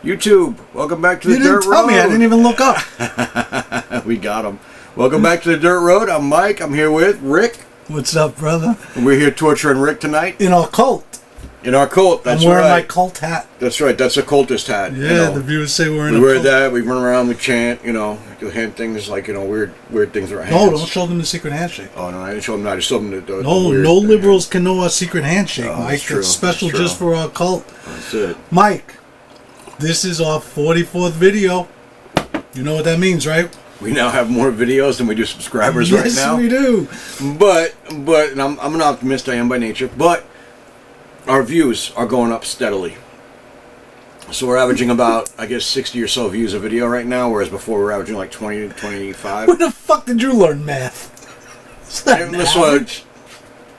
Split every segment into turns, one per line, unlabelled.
YouTube, welcome back to the Dirt Road.
You didn't tell me, I didn't even look up.
We got him. Welcome back to the Dirt Road. I'm Mike. I'm here with Rick.
What's up, brother?
And we're here torturing Rick tonight.
In our cult.
In our cult, that's right.
I'm wearing my cult hat.
That's right, that's a cultist hat.
Yeah, the viewers say we're in a
cult. We
wear
that, we run around, we chant, do hand things like, weird things with our hands.
No, don't show them the secret handshake.
Oh, no, I didn't show them that. I just showed them the
No liberals can know our secret handshake, Mike.
That's true.
It's special just for our cult.
That's it.
Mike, this is our 44th video. You know what that means, right?
We now have more videos than we do subscribers right now.
Yes, we do.
But and I'm an optimist, I am by nature, but our views are going up steadily. So we're averaging about, 60 or so views a video right now, whereas before we were averaging like 20 to 25.
Where the fuck did you learn math?
That's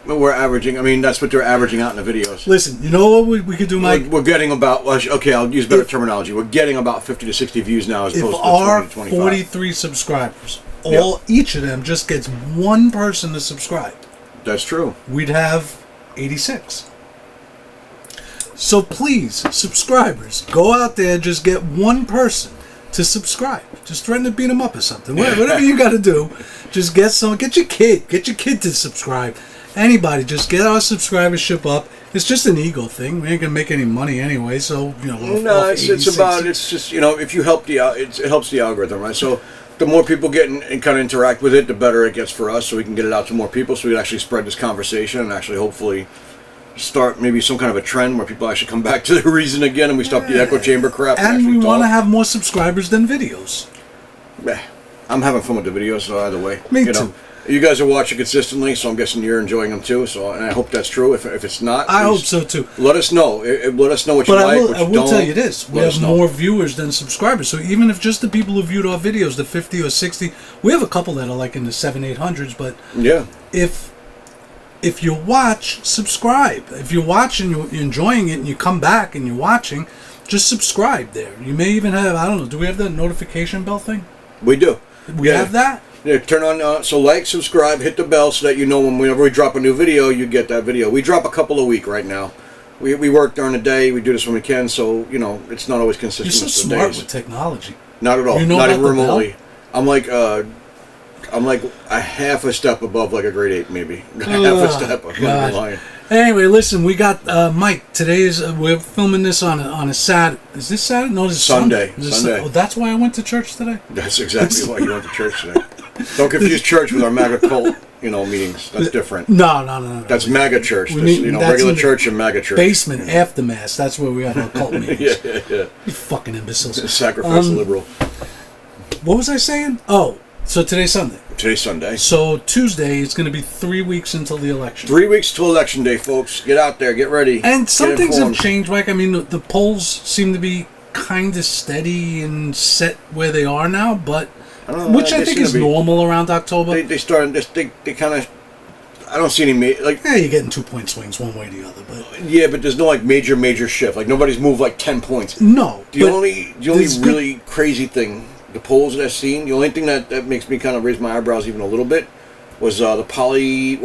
what we're averaging. I mean, that's what they're averaging out in the videos.
Listen, you know what we could do, Mike?
We're getting about, I'll use better terminology. We're getting about 50 to 60 views now as opposed to 20 to 25.
43 subscribers, each of them just gets one person to subscribe.
That's true.
We'd have 86. So please, subscribers, go out there, just get one person to subscribe. Just threaten to beat them up or something. Whatever you got to do, just get your kid to subscribe. Anybody, just get our subscribership up. It's just an ego thing. We ain't gonna make any money anyway, so
No, it's just if you help it helps the algorithm, right? So the more people get and kind of interact with it, the better it gets for us. So we can get it out to more people, so we can actually spread this conversation and actually hopefully start maybe some kind of a trend where people actually come back to the reason again, and we stop the echo chamber crap.
And we want to have more subscribers than videos.
I'm having fun with the videos, so either way.
Me too.
You guys are watching consistently, so I'm guessing you're enjoying them too. So, and I hope that's true. If it's not,
I hope so too.
Let us know. Let us know what you like, what you don't.
I will tell you this: we have more viewers than subscribers. So even if just the people who viewed our videos, the 50 or 60, we have a couple that are like in the 700-800s. But
yeah,
if you watch, subscribe. If you're watching, you're enjoying it, and you come back and you're watching, just subscribe there. You may even have, I don't know, do we have the notification bell thing?
We do.
We have that?
Yeah, turn on, so like, subscribe, hit the bell so that you know whenever we drop a new video, you get that video. We drop a couple a week right now. We work during the day, we do this when we can, so, it's not always consistent.
You're so smart with technology.
Not at all.
You know
not
about
even remotely.
Bell?
I'm like a half a step above like a grade 8, maybe. Half a step. I'm lying.
Anyway, listen, we got Mike. We're filming this on a Saturday. Is this Saturday? No, this is
Sunday.
Sunday. Oh, that's why I went to church today.
That's exactly why you went to church today. Don't confuse church with our MAGA cult, meetings. That's different.
No.
That's MAGA church. Regular church and MAGA church.
Basement after mass. That's where we have our cult meetings.
yeah.
You fucking imbeciles.
Sacrifice liberal.
What was I saying? Oh. So today's Sunday.
Today's Sunday.
So Tuesday, it's going to be 3 weeks until the election.
3 weeks till election day, folks. Get out there, get ready.
And some things have changed, Mike. I mean, the polls seem to be kind of steady and set where they are now, but which I think is normal around October.
They kind of. I don't see any you're
getting 2-point swings one way or the other, but
but there's no major shift. Nobody's moved 10 points.
No.
The only really crazy thing. The polls that I've seen, the only thing that makes me kind of raise my eyebrows even a little bit was the Polygot,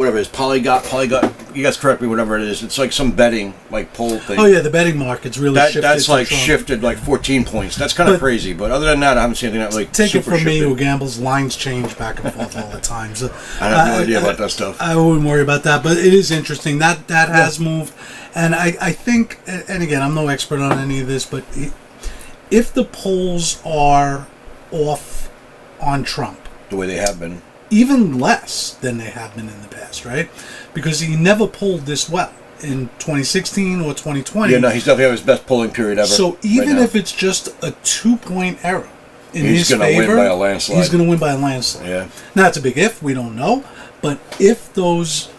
you guys correct me, whatever it is. It's like some betting, poll thing.
Oh, yeah, the betting market's really shifted.
That's shifted 14 points. That's kind of crazy, but other than that, I haven't seen anything that
take
super
it from
shifted.
me who gambles, lines change back and forth all the time. So
I have no idea about that stuff.
I wouldn't worry about that, but it is interesting. That has moved, and I think, and again, I'm no expert on any of this, but if the polls are off on Trump,
the way they have been,
even less than they have been in the past, right? Because he never polled this well in 2016 or 2020.
Yeah, no, he's definitely had his best polling period ever.
So even if it's just a 2-point error in his favor,
he's going to win by a landslide.
He's going to win by a landslide.
Yeah.
Now, it's a big if, we don't know, but if those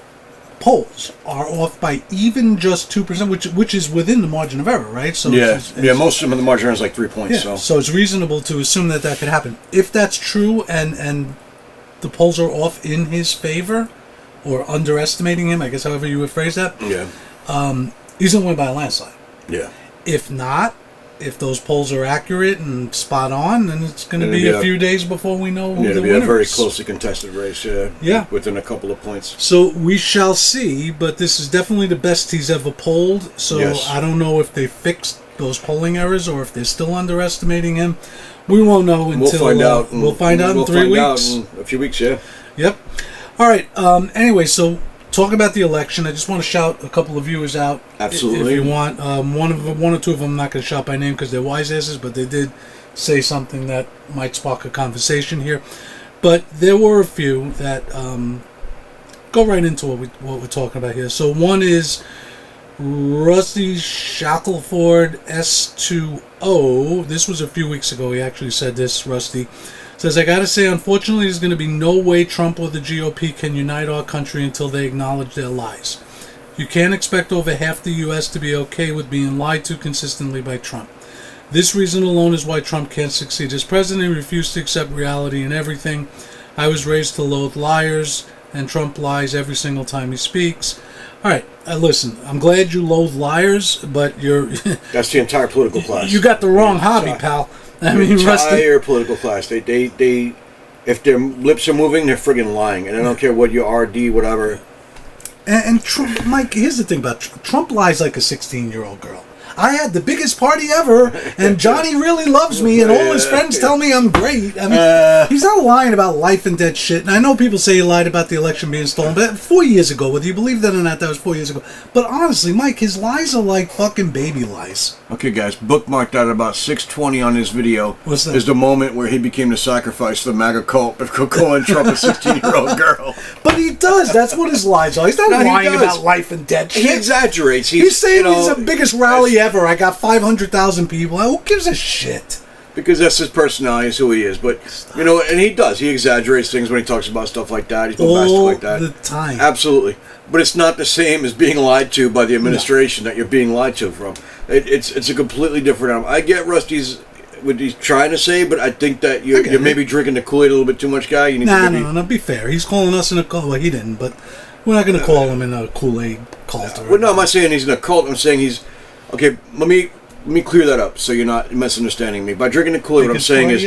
polls are off by even just 2%, which is within the margin of error, right? So
most of them, the margin of error is 3 points.
Yeah, so it's reasonable to assume that could happen. If that's true, and the polls are off in his favor, or underestimating him, I guess however you would phrase that, he's going to win by a landslide.
Yeah.
If not, if those polls are accurate and spot on, then it's going to be a few days before we know who the winner is. It'll be
a very closely contested race, within a couple of points.
So we shall see, but this is definitely the best he's ever polled, so I don't know if they fixed those polling errors or if they're still underestimating him. We won't know until
we'll find out.
We'll find out in 3 weeks.
In a few weeks, yeah.
Yep. All right. Anyway, so talk about the election. I just want to shout a couple of viewers out.
Absolutely.
If you want. One or two of them I'm not going to shout by name because they're wise asses, but they did say something that might spark a conversation here. But there were a few that go right into what we're talking about here. So one is Rusty Shackelford S2O. This was a few weeks ago. He actually said this, Rusty. Says, I gotta say, unfortunately, there's going to be no way Trump or the GOP can unite our country until they acknowledge their lies. You can't expect over half the U.S. to be okay with being lied to consistently by Trump. This reason alone is why Trump can't succeed as president. He refused to accept reality in everything. I was raised to loathe liars, and Trump lies every single time he speaks. All right, listen, I'm glad you loathe liars, but you're...
That's the entire political class.
You got the wrong hobby, pal. I mean,
entire political class. They, if their lips are moving, they're friggin' lying, and I don't care what you RD, whatever.
And Trump, Mike, here's the thing about Trump lies like a 16-year-old girl. I had the biggest party ever, and Johnny really loves me, and all his friends tell me I'm great. I mean, he's not lying about life and death shit. And I know people say he lied about the election being stolen, but 4 years ago, whether you believe that or not, that was 4 years ago. But honestly, Mike, his lies are like fucking baby lies.
Okay, guys, bookmark that at about 6:20 on this video.
What's that?
Is the moment where he became the sacrifice to the MAGA cult of calling Trump a 16-year-old girl.
But he does. That's what his lies are. He's not lying about life and death shit.
He exaggerates.
He's saying he's the biggest rally ever. I got 500,000 people. Who gives a shit?
Because that's his personality, is who he is. But, you know, and he does. He exaggerates things when he talks about stuff like that. He's bombastic like that.
All the time.
Absolutely. But it's not the same as being lied to by the administration that you're being lied to from. It's a completely different animal. I get Rusty's what he's trying to say, but I think that you're maybe drinking the Kool-Aid a little bit too much, guy. You need
no, be fair. He's calling us in a cult. Well, he didn't, but we're not going to call him in a Kool-Aid cult.
Well, no, I'm not saying he's in a cult. I'm saying he's... Okay, let me clear that up so you're not misunderstanding me. By drinking the Kool-Aid, what I'm saying is...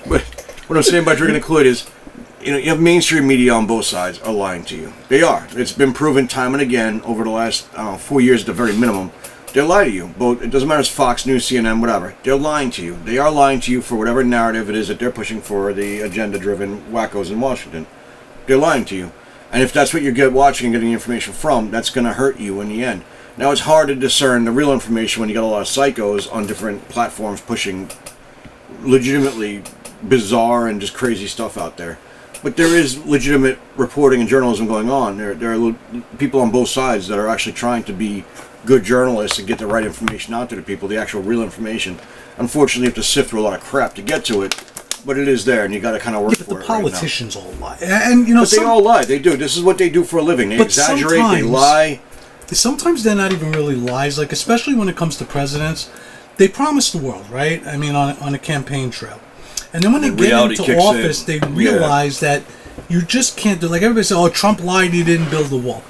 But what I'm saying by drinking the Kool-Aid is, you know, you have mainstream media on both sides are lying to you. They are. It's been proven time and again over the last 4 years at the very minimum. They're lying to you. Both, it doesn't matter if it's Fox News, CNN, whatever. They're lying to you. They are lying to you for whatever narrative it is that they're pushing for the agenda-driven wackos in Washington. They're lying to you. And if that's what you're watching and getting information from, that's going to hurt you in the end. Now, it's hard to discern the real information when you got a lot of psychos on different platforms pushing legitimately bizarre and just crazy stuff out there. But there is legitimate reporting and journalism going on. There are people on both sides that are actually trying to be good journalists and get the right information out to the people, the actual real information. Unfortunately, you have to sift through a lot of crap to get to it, but it is there, and you got to kind of work for it.
The politicians all lie, and you know,
but they all lie. They do. This is what they do for a living. They exaggerate. They lie.
Sometimes they're not even really lies. Like especially when it comes to presidents, they promise the world, right? I mean, on a campaign trail. And then when they get into office, they realize that you just can't do. Like everybody says, "Oh, Trump lied; he didn't build the wall."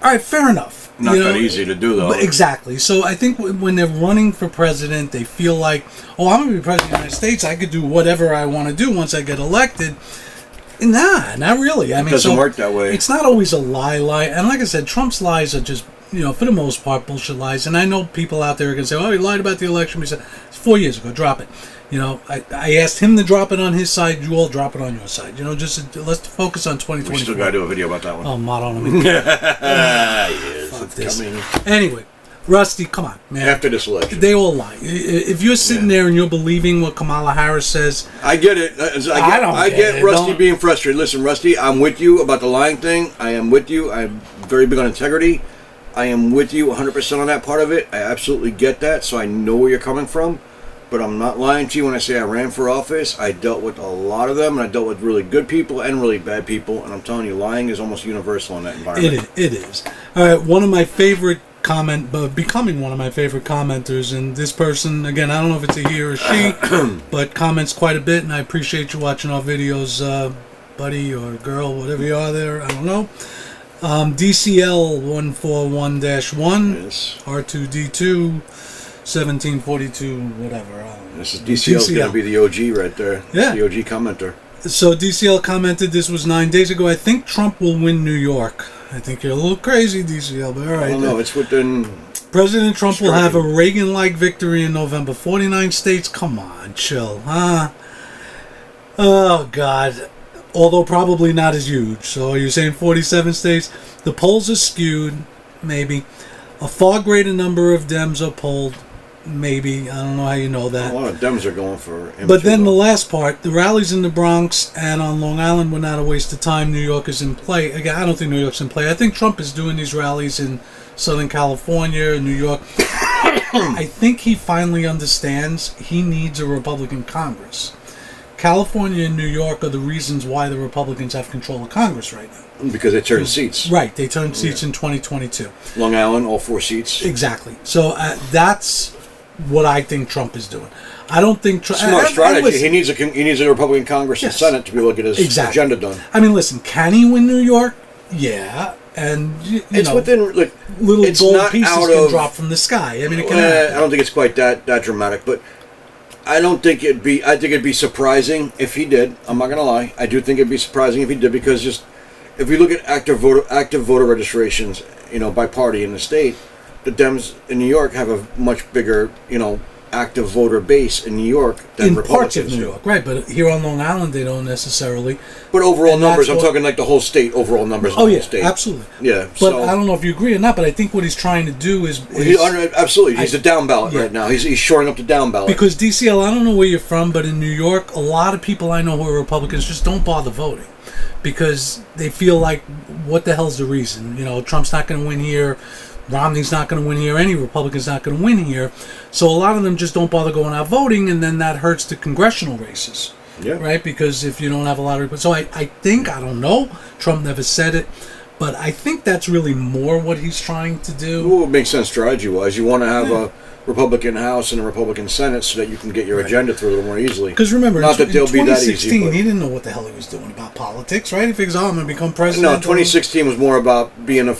All right, fair enough.
Not that easy to do, though.
Exactly. So I think when they're running for president, they feel like, "Oh, I'm going to be president of the United States. I could do whatever I want to do once I get elected." Nah, not really. I mean,
it doesn't work that way.
It's not always a lie. And like I said, Trump's lies are just, you know, for the most part, bullshit lies. And I know people out there are going to say, "Oh, he lied about the election." He said, "It's 4 years ago. Drop it." You know, I asked him to drop it on his side. You all drop it on your side. You know, just let's focus on 2024.
We still got to do a video about that one.
Oh, not on him.
Yes,
fuck this. Anyway, Rusty, come on, man.
After this election.
They all lie. If you're sitting there and you're believing what Kamala Harris says...
I get it. I get Rusty being frustrated. Listen, Rusty, I'm with you about the lying thing. I am with you. I'm very big on integrity. I am with you 100% on that part of it. I absolutely get that, so I know where you're coming from. But I'm not lying to you when I say I ran for office. I dealt with a lot of them, and I dealt with really good people and really bad people. And I'm telling you, lying is almost universal in that environment.
It is. All right, one of my favorite becoming one of my favorite commenters, and this person, again, I don't know if it's a he or a she, but comments quite a bit, and I appreciate you watching our videos, buddy or girl, whatever you are there, I don't know. DCL141-1, yes. R2D2, 1742, whatever.
This is DCL's going to be the OG right there.
Yeah.
The OG commenter.
So DCL commented, this was 9 days ago. I think Trump will win New York. I think you're a little crazy, DCL, but all right.
I don't know. It's within...
President Trump will have a Reagan-like victory in November. 49 states? Come on, chill. Huh? Oh, God. Although probably not as huge. So are you saying 47 states? The polls are skewed. Maybe. A far greater number of Dems are polled. Maybe. I don't know how you know that.
A lot of Dems are going for him.
But then the last part, the rallies in the Bronx and on Long Island were not a waste of time. New York is in play. Again, I don't think New York's in play. I think Trump is doing these rallies in Southern California, New York. I think he finally understands he needs a Republican Congress. California and New York are the reasons why the Republicans have control of Congress right now.
Because they turned seats.
Right, they turned seats in 2022.
Long Island, all 4 seats.
Exactly. So that's what I think Trump is doing. I don't think Trump...
Smart strategy. He needs a Republican Congress and Senate to be able to get his agenda done.
I mean, listen, can he win New York? Yeah. And,
it's within... Like,
little gold pieces can drop from the sky. I mean, it can happen.
I don't think it's quite that dramatic, but I think it'd be surprising if he did. I'm not going to lie. I do think it'd be surprising if he did, because just... If we look at active voter registrations, by party in the state, the Dems in New York have a much bigger, active voter base in New York than Republicans.
In parts of New York, right? But here on Long Island, they don't necessarily.
But overall numbers, I'm talking like the whole state. Overall numbers.
Oh,
in the
yeah,
whole state.
absolutely.
Yeah,
but I don't know if you agree or not. But I think what he's trying to do is
absolutely. He's a down ballot right now. He's shoring up the down ballot.
Because DCL, I don't know where you're from, but in New York, a lot of people I know who are Republicans just don't bother voting. Because they feel like, what the hell's the reason? Trump's not going to win here. Romney's not going to win here. Any Republican's not going to win here. So a lot of them just don't bother going out voting, and then that hurts the congressional races. Yeah. Right? Because if you don't have a lot of... So I think, I don't know, Trump never said it, but I think that's really more what he's trying to do.
Well, it makes sense strategy-wise. You want to have a Republican House and a Republican Senate so that you can get your agenda through a little more easily.
Because remember,
not that they'll be that easy.
2016, he didn't know what the hell he was doing about politics, right? He figures, I'm going to become president.
No, 2016 was more about being a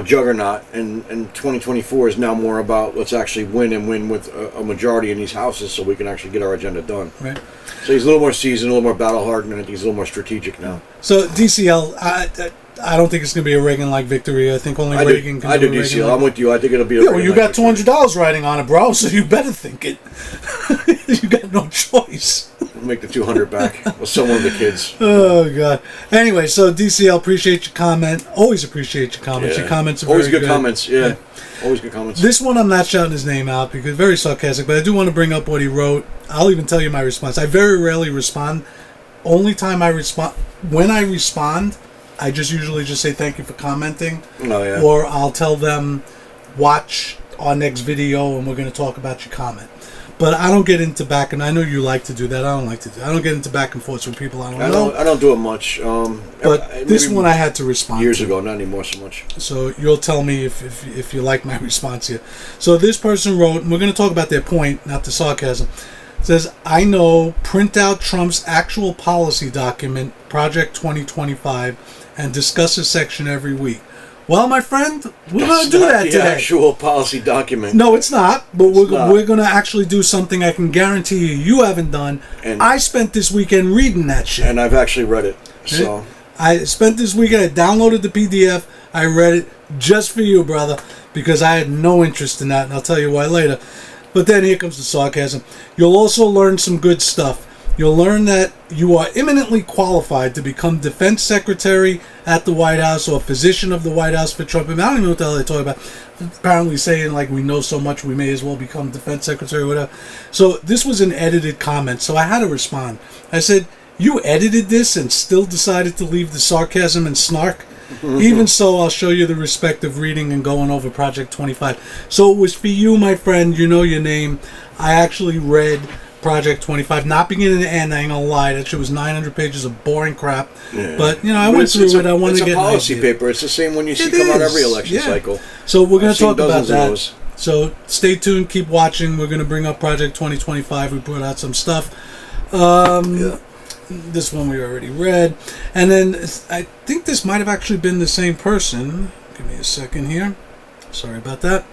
juggernaut, and 2024 is now more about let's actually win with a majority in these houses so we can actually get our agenda done.
Right.
So he's a little more seasoned, a little more battle-hardened, and I think he's a little more strategic now.
So DCL, I don't think it's going to be a Reagan-like victory. I think only Reagan can do it.
I do DCL. I'm with you. I think it'll be a
Reagan-like victory. You got $200 riding on it, bro, so you better think it. You got no choice.
We'll make the 200 back. We'll sell one of the kids.
Oh, God. Anyway, so DCL, appreciate your comment. Always appreciate your comments.
Yeah.
Your comments are
always
very
good. Comments, yeah. Always good comments.
This one I'm not shouting his name out because very sarcastic, but I do want to bring up what he wrote. I'll even tell you my response. I very rarely respond. Only time I respond, when I respond, I usually just say thank you for commenting.
Oh, yeah.
Or I'll tell them, watch our next video and we're going to talk about your comment. But I don't get into back, and I know you like to do that. I don't like to do. I don't get into back and forth with people I don't know.
I don't do it much.
But this one I had to respond
years ago, not anymore so much.
So you'll tell me if you like my response here. So this person wrote, and we're going to talk about their point, not the sarcasm. It says, I know, print out Trump's actual policy document, Project 2025, and discuss a section every week. Well, my friend, we're going to do that today.
The actual policy document.
No, it's not. But we're going to actually do something I can guarantee you haven't done. And I spent this weekend reading that shit.
And I've actually read it. So
I spent this weekend. I downloaded the PDF. I read it just for you, brother, because I had no interest in that, and I'll tell you why later. But then here comes the sarcasm. You'll also learn some good stuff. You'll learn that you are eminently qualified to become defense secretary at the White House or physician of the White House for Trump. I don't even know what the hell they're talking about. Apparently saying like we know so much we may as well become defense secretary or whatever. So this was an edited comment, so I had to respond. I said, you edited this and still decided to leave the sarcasm and snark? Even so, I'll show you the respect of reading and going over Project 25. So it was for you, my friend. You know your name. I actually read Project 25, not beginning to end. I ain't gonna lie, that shit was 900 pages of boring crap. Yeah. But I went through it. I wanted to get
it's a policy paper. It's the same one you see come out every election cycle.
So we're gonna talk about that. So stay tuned. Keep watching. We're gonna bring up Project 2025. We brought out some stuff. This one we already read, and then I think this might have actually been the same person. Give me a second here. Sorry about that.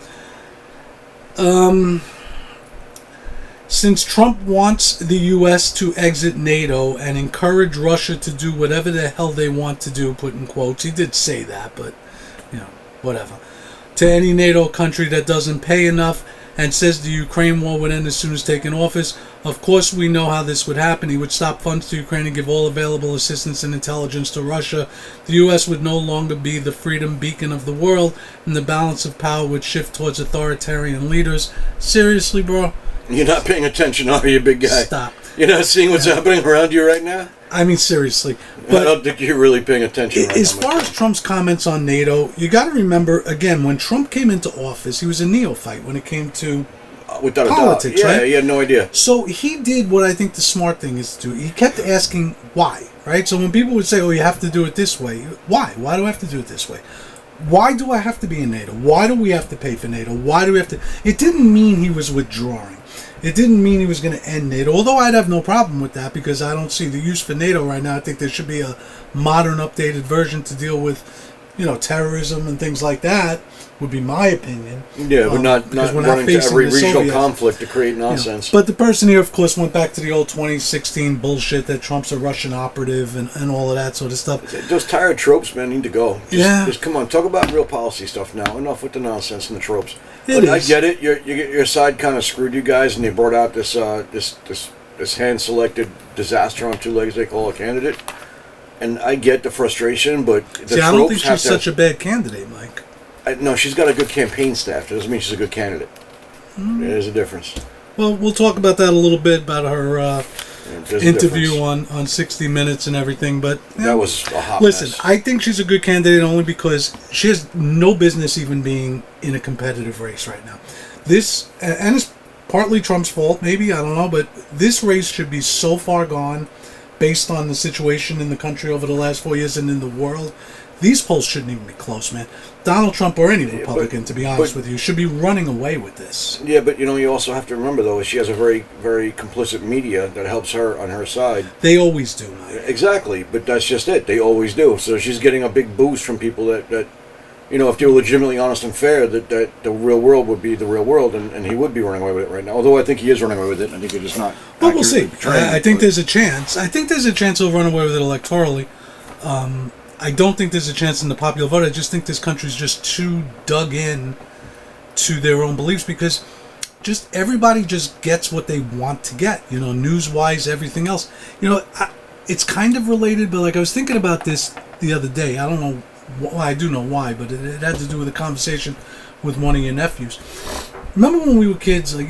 Since Trump wants the U.S. to exit NATO and encourage Russia to do whatever the hell they want to do, put in quotes, he did say that, but, whatever, to any NATO country that doesn't pay enough and says the Ukraine war would end as soon as taken office, of course we know how this would happen. He would stop funds to Ukraine and give all available assistance and intelligence to Russia. The U.S. would no longer be the freedom beacon of the world, and the balance of power would shift towards authoritarian leaders. Seriously, bro?
You're not paying attention, are you, big guy?
Stop.
You're not seeing what's happening around you right now?
I mean, seriously.
But I don't think you're really paying attention right now.
As far as Trump's comments on NATO, you got to remember, again, when Trump came into office, he was a neophyte when it came to
without
politics,
a doubt. Yeah,
right?
he had no idea.
So he did what I think the smart thing is to do. He kept asking why, right? So when people would say, oh, you have to do it this way, why? Why do I have to do it this way? Why do I have to be in NATO? Why do we have to pay for NATO? Why do we have to... It didn't mean he was withdrawing. It didn't mean he was going to end NATO, although I'd have no problem with that because I don't see the use for NATO right now. I think there should be a modern, updated version to deal with, terrorism and things like that, would be my opinion.
Yeah, but not running to every regional conflict to create nonsense.
But the person here, of course, went back to the old 2016 bullshit that Trump's a Russian operative and all of that sort of stuff.
Those tired tropes, man, need to go.
Just
come on, talk about real policy stuff now. Enough with the nonsense and the tropes.
I
get it. Your side kind of screwed you guys, and they brought out this hand-selected disaster on two legs they call a candidate. And I get the frustration, but
I don't think she's such a bad candidate, Mike.
No, she's got a good campaign staff. That doesn't mean she's a good candidate. There's a difference.
Well, we'll talk about that a little bit, about her interview on 60 Minutes and everything. But
that was a hot
listen,
mess.
I think she's a good candidate only because she has no business even being in a competitive race right now. This, and it's partly Trump's fault, maybe, I don't know, but this race should be so far gone based on the situation in the country over the last 4 years and in the world. These polls shouldn't even be close, man. Donald Trump or any Republican, to be honest with you, should be running away with this.
Yeah, but you also have to remember, though, she has a very, very complicit media that helps her on her side.
They always do, Mike.
Exactly, but that's just it. They always do. So she's getting a big boost from people that if they were legitimately honest and fair, that the real world would be the real world, and he would be running away with it right now. Although I think he is running away with it, I think it is not.
Well, we'll see. I think there's a chance. I think there's a chance he'll run away with it electorally. I don't think there's a chance in the popular vote. I just think this country's just too dug in to their own beliefs because just everybody just gets what they want to get. News-wise, everything else. It's kind of related, but like I was thinking about this the other day. I don't know. Well, I do know why, but it had to do with a conversation with one of your nephews. Remember when we were kids? Like,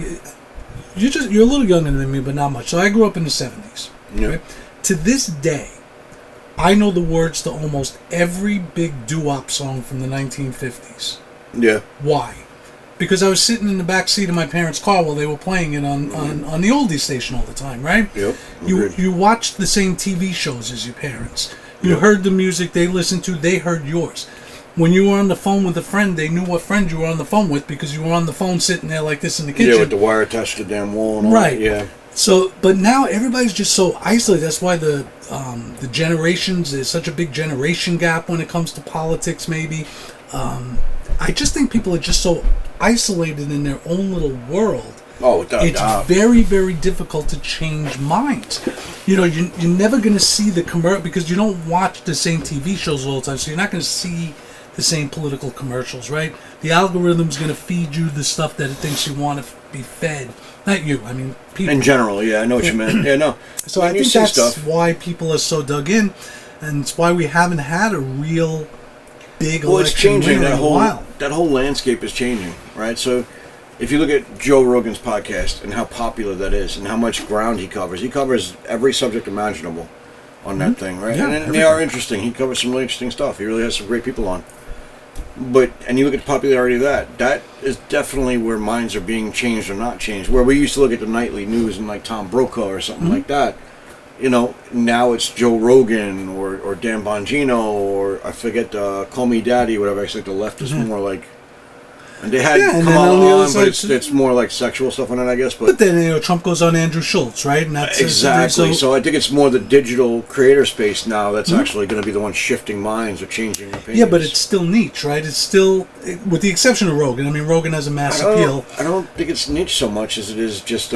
you're a little younger than me, but not much. So I grew up in the 70s.
Yeah.
Right? To this day, I know the words to almost every big doo-wop song from the 1950s.
Yeah.
Why? Because I was sitting in the back seat of my parents' car while they were playing it on the oldie station all the time, right?
Yep.
You watched the same TV shows as your parents. You heard the music they listened to, they heard yours. When you were on the phone with a friend, they knew what friend you were on the phone with because you were on the phone sitting there like this in the kitchen.
Yeah, with the wire attached to the damn wall and all
right.
that. Yeah.
So, but now everybody's just so isolated. That's why the generations, there's such a big generation gap when it comes to politics, maybe. I just think people are just so isolated in their own little world.
Oh, without
it's
doubt.
very, very difficult to change minds. You're never going to see the commercial because you don't watch the same TV shows all the time, so you're not going to see the same political commercials, right? The algorithm's going to feed you the stuff that it thinks you want to be fed. Not you, I mean people.
In general, yeah, I know what you meant. Yeah, no.
So I think that's why people are so dug in, and it's why we haven't had a real big election
it's changing.
in a while.
That whole landscape is changing, right? So if you look at Joe Rogan's podcast and how popular that is and how much ground he covers every subject imaginable on that thing, right?
Yeah,
and they are interesting. He covers some really interesting stuff. He really has some great people on. And you look at the popularity of that is definitely where minds are being changed or not changed. Where we used to look at the nightly news and like Tom Brokaw or something like that, now it's Joe Rogan or Dan Bongino or I forget, Call Me Daddy, whatever. Actually, the left is more like, and they had Kamala on, but it's more like sexual stuff on it, I guess.
But then Trump goes on Andrew Schultz, right? And that's
exactly. So I think it's more the digital creator space now that's actually going to be the one shifting minds or changing opinions.
Yeah, but it's still niche, right? It's still, with the exception of Rogan. I mean, Rogan has a mass appeal.
I don't think it's niche so much as it is just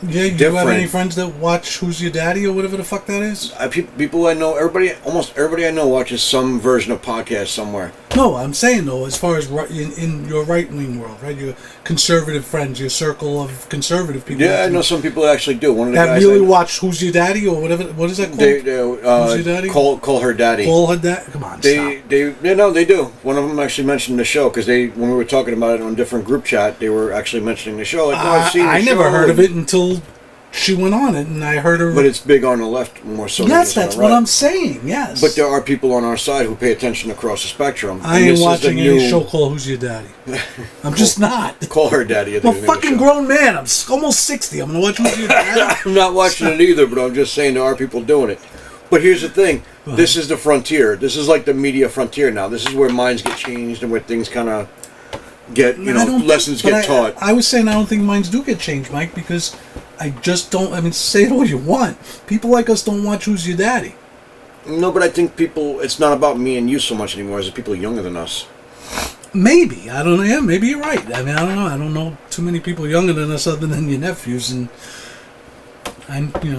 Yeah, you
different.
have any friends that watch Who's Your Daddy or whatever the fuck that is?
People I know, almost everybody I know watches some version of podcast somewhere.
No, I'm saying though, as far as in your right-wing world, right? Your conservative friends, your circle of conservative people.
Yeah, I know some people that actually do. One of the
that
guys
really watch Who's Your Daddy or whatever. What is that called?
Who's
Your Daddy?
Call her daddy.
Call her daddy. Come on, stop.
They do. One of them actually mentioned the show because when we were talking about it on a different group chat, they were actually mentioning the show. Like, I've seen the
I
show.
never heard of it until she went on it, and I heard her.
But it's big on the left more so.
Yes,
than
that's
on the right.
what I'm saying. Yes.
But there are people on our side who pay attention across the spectrum.
I ain't watching any show called Who's Your Daddy. I'm just not.
Call her daddy.
I'm a fucking grown man. I'm almost 60. I'm gonna watch Who's Your Daddy.
I'm not watching it either, but I'm just saying there are people doing it. But here's the thing. This is the frontier. This is like the media frontier now. This is where minds get changed and where things kind of get, lessons get taught.
I was saying I don't think minds do get changed, Mike, because I just don't. I mean, say it all you want. People like us don't watch Who's Your Daddy.
No, but I think it's not about me and you so much anymore as the people younger than us.
Maybe. I don't know. Yeah, maybe you're right. I mean, I don't know. I don't know too many people younger than us other than your nephews. And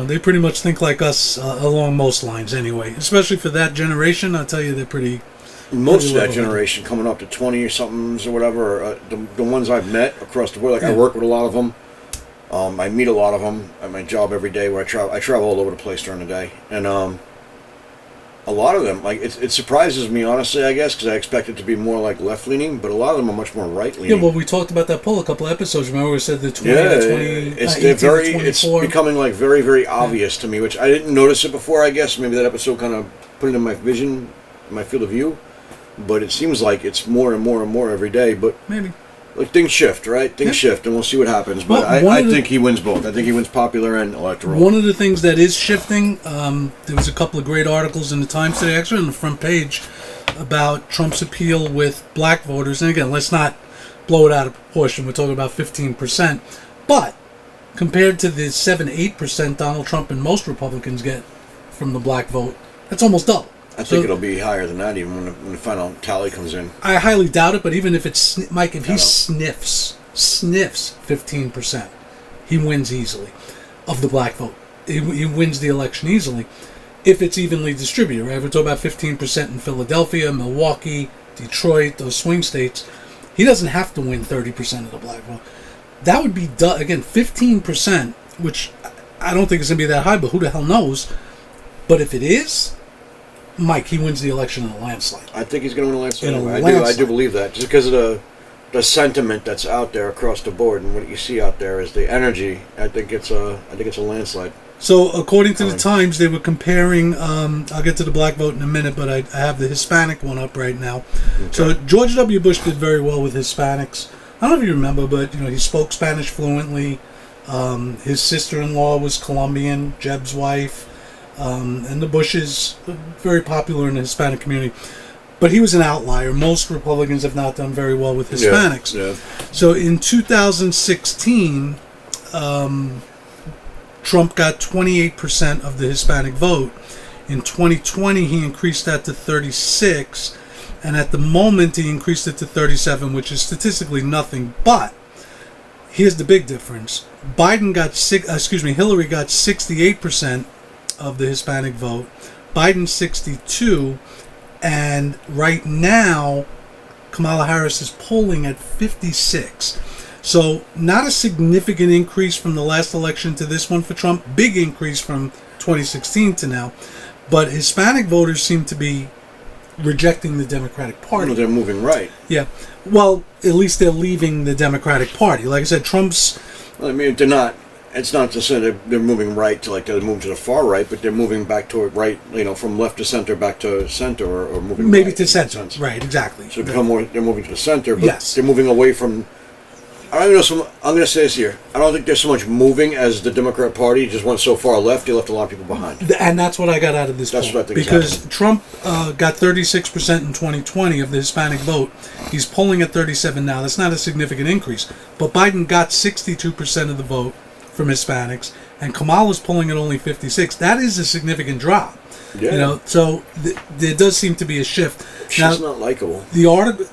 they pretty much think like us along most lines anyway. Especially for that generation, I'll tell you, they're pretty...
Most of that generation coming up to 20 or somethings or whatever, the ones I've met across the world, I work with a lot of them. I meet a lot of them at my job every day where I travel all over the place during the day. And a lot of them, like it surprises me, honestly, I guess, because I expect it to be more like left-leaning, but a lot of them are much more right-leaning.
Yeah, well, we talked about that poll a couple of episodes. Remember we said the 20
it's becoming like very, very obvious to me, which I didn't notice it before, I guess. Maybe that episode kind of put it in my vision, my field of view. But it seems like it's more and more and more every day. But
maybe.
Like things shift, right? Things shift, and we'll see what happens. But I think he wins both. I think he wins popular and electoral.
One of the things that is shifting, there was a couple of great articles in the Times today, actually on the front page, about Trump's appeal with black voters. And again, let's not blow it out of proportion. We're talking about 15%. But compared to the 7-8% Donald Trump and most Republicans get from the black vote, that's almost double.
I think it'll be higher than that even when the final tally comes in.
I highly doubt it, but even if it's... Mike, if he sniffs 15%, he wins easily of the black vote. He wins the election easily if it's evenly distributed, right? We're talking about 15% in Philadelphia, Milwaukee, Detroit, those swing states. He doesn't have to win 30% of the black vote. That would be, again, 15%, which I don't think it's going to be that high, but who the hell knows? But if it is... Mike, he wins the election in a landslide.
I think he's going to win a landslide. I do believe that. Just because of the sentiment that's out there across the board, and what you see out there is the energy. I think it's a landslide.
So, according to the Times, they were comparing. I'll get to the black vote in a minute, but I have the Hispanic one up right now. Okay. So, George W. Bush did very well with Hispanics. I don't know if you remember, but he spoke Spanish fluently. His sister-in-law was Colombian, Jeb's wife. And the Bushes, very popular in the Hispanic community. But he was an outlier. Most Republicans have not done very well with Hispanics. Yeah. So in 2016, Trump got 28% of the Hispanic vote. In 2020, he increased that to 36%. And at the moment, he increased it to 37%, which is statistically nothing. But here's the big difference. Hillary got 68% of the Hispanic vote, Biden 62%, and right now Kamala Harris is polling at 56%. So not a significant increase from the last election to this one for Trump, big increase from 2016 to now, but Hispanic voters seem to be rejecting the Democratic Party.
Well, they're moving right.
Yeah. Well, at least they're leaving the Democratic Party. Like I said,
they're not. It's not to say they're moving right to they're moving to the far right, but they're moving back toward right, from left to center back to center, or moving
maybe
right
to center. Right, exactly.
So they're moving to the center, but they're moving away from. I don't even know. I'm going to say this here. I don't think there's so much moving as the Democrat Party just went so far left. They left a lot of people behind.
And that's what I got out of this.
That's what I think.
Because Trump got 36% in 2020 of the Hispanic vote. He's polling at 37% now. That's not a significant increase. But Biden got 62% of the vote from Hispanics, and Kamala's polling at only 56%. That is a significant drop. Yeah. So there does seem to be a shift.
She's not likable.
The article,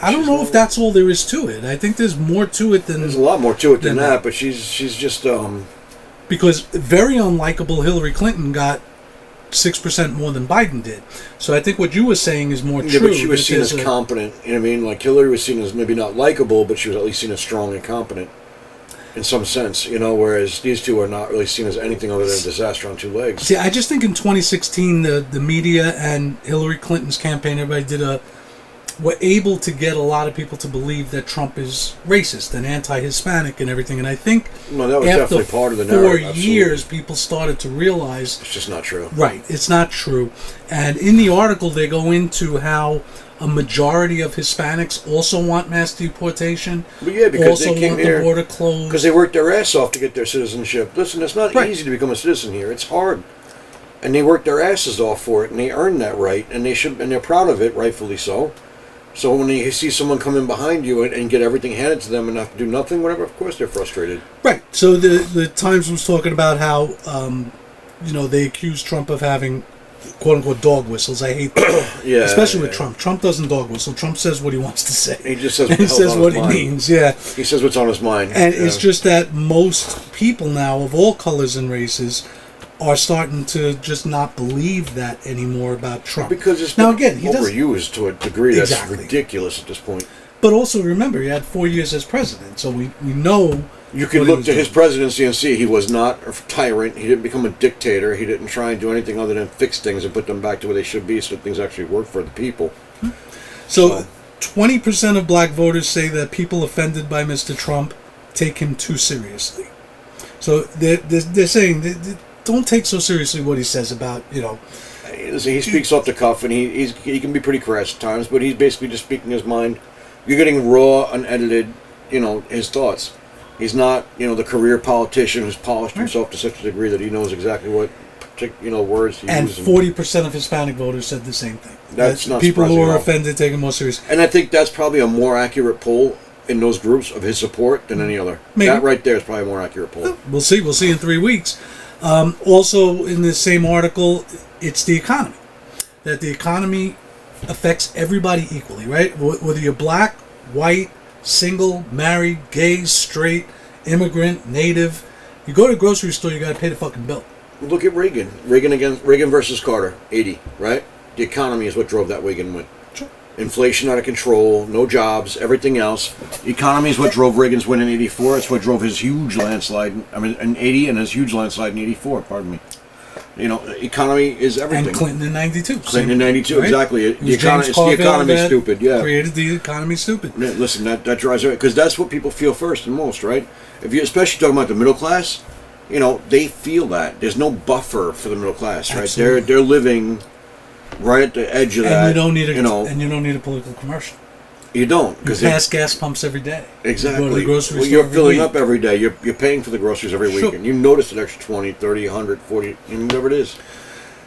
I don't know if that's all there is to it. I think there's more to it than...
There's a lot more to it than that, but she's just...
Because very unlikable Hillary Clinton got 6% more than Biden did. So I think what you were saying is more true.
Yeah, but she was seen as competent. You know what I mean? Like, Hillary was seen as maybe not likable, but she was at least seen as strong and competent in some sense, you know, were these two are not really seen as anything other than a disaster on two legs.
See, I just think in 2016, the media and Hillary Clinton's campaign, everybody were able to get a lot of people to believe that Trump is racist and anti-Hispanic and everything. And I think
that was
after
definitely part of the narrative.
4 years, people started to realize...
It's just not true.
Right, it's not true. And in the article, they go into how a majority of Hispanics also want mass deportation.
But yeah, because
also
they came
want
here
the border closed.
Because they worked their ass off to get their citizenship. Listen, it's not easy to become a citizen here. It's hard. And they worked their asses off for it, and they earned that right, and they're proud of it, rightfully so. So when you see someone come in behind you and get everything handed to them and have to do nothing, whatever, of course they're frustrated.
Right. So the Times was talking about how, they accused Trump of having, quote-unquote, dog whistles. I hate that.
Yeah.
Especially with Trump. Trump doesn't dog whistle. Trump says what he wants to say.
He just says,
he says what he means, yeah.
He says what's on his mind.
And it's just that most people now, of all colors and races, are starting to just not believe that anymore about Trump.
Because it's
now, again, he
overused to a degree that's ridiculous at this point.
But also, remember, he had 4 years as president, so we know...
You can look to his presidency and see he was not a tyrant. He didn't become a dictator. He didn't try and do anything other than fix things and put them back to where they should be so things actually work for the people.
So 20% of black voters say that people offended by Mr. Trump take him too seriously. So they're saying... Don't take so seriously what he says about,
He speaks off the cuff, and he can be pretty crass at times, but he's basically just speaking his mind. You're getting raw, unedited, his thoughts. He's not, the career politician who's polished himself to such a degree that he knows exactly what, words to use.
And 40% of Hispanic voters said the same thing.
That's not
people who are
offended
offended take him more seriously.
And I think that's probably a more accurate poll in those groups of his support than any other.
Maybe.
That right there is probably a more accurate poll.
We'll see. We'll see in 3 weeks. Also, in this same article, it's the economy. That the economy affects everybody equally, right? Whether you're black, white, single, married, gay, straight, immigrant, native. You go to a grocery store, you got to pay the fucking bill.
Look at Reagan. Reagan versus Carter, 80, right? The economy is what drove that Reagan win.
Sure.
Inflation out of control, no jobs, everything else. The economy is what drove Reagan's win in 84. It's what drove his huge landslide, in 80 and his huge landslide in 84, pardon me. Economy is everything.
And Clinton in 92.
Clinton in 92, right? Exactly. The economy stupid, yeah.
Created the economy stupid.
Yeah, listen, that drives it, because that's what people feel first and most, right? If you, especially talking about the middle class, they feel that. There's no buffer for the middle class, right?
Absolutely.
They're living right at the edge of that.
And you don't need a political commercial.
You don't,
because you pass gas pumps every day.
Exactly.
You go to the grocery store
you're filling
week.
up every day. You're paying for the groceries every week, and you notice an extra 20, 30, 100, 40, whatever it is.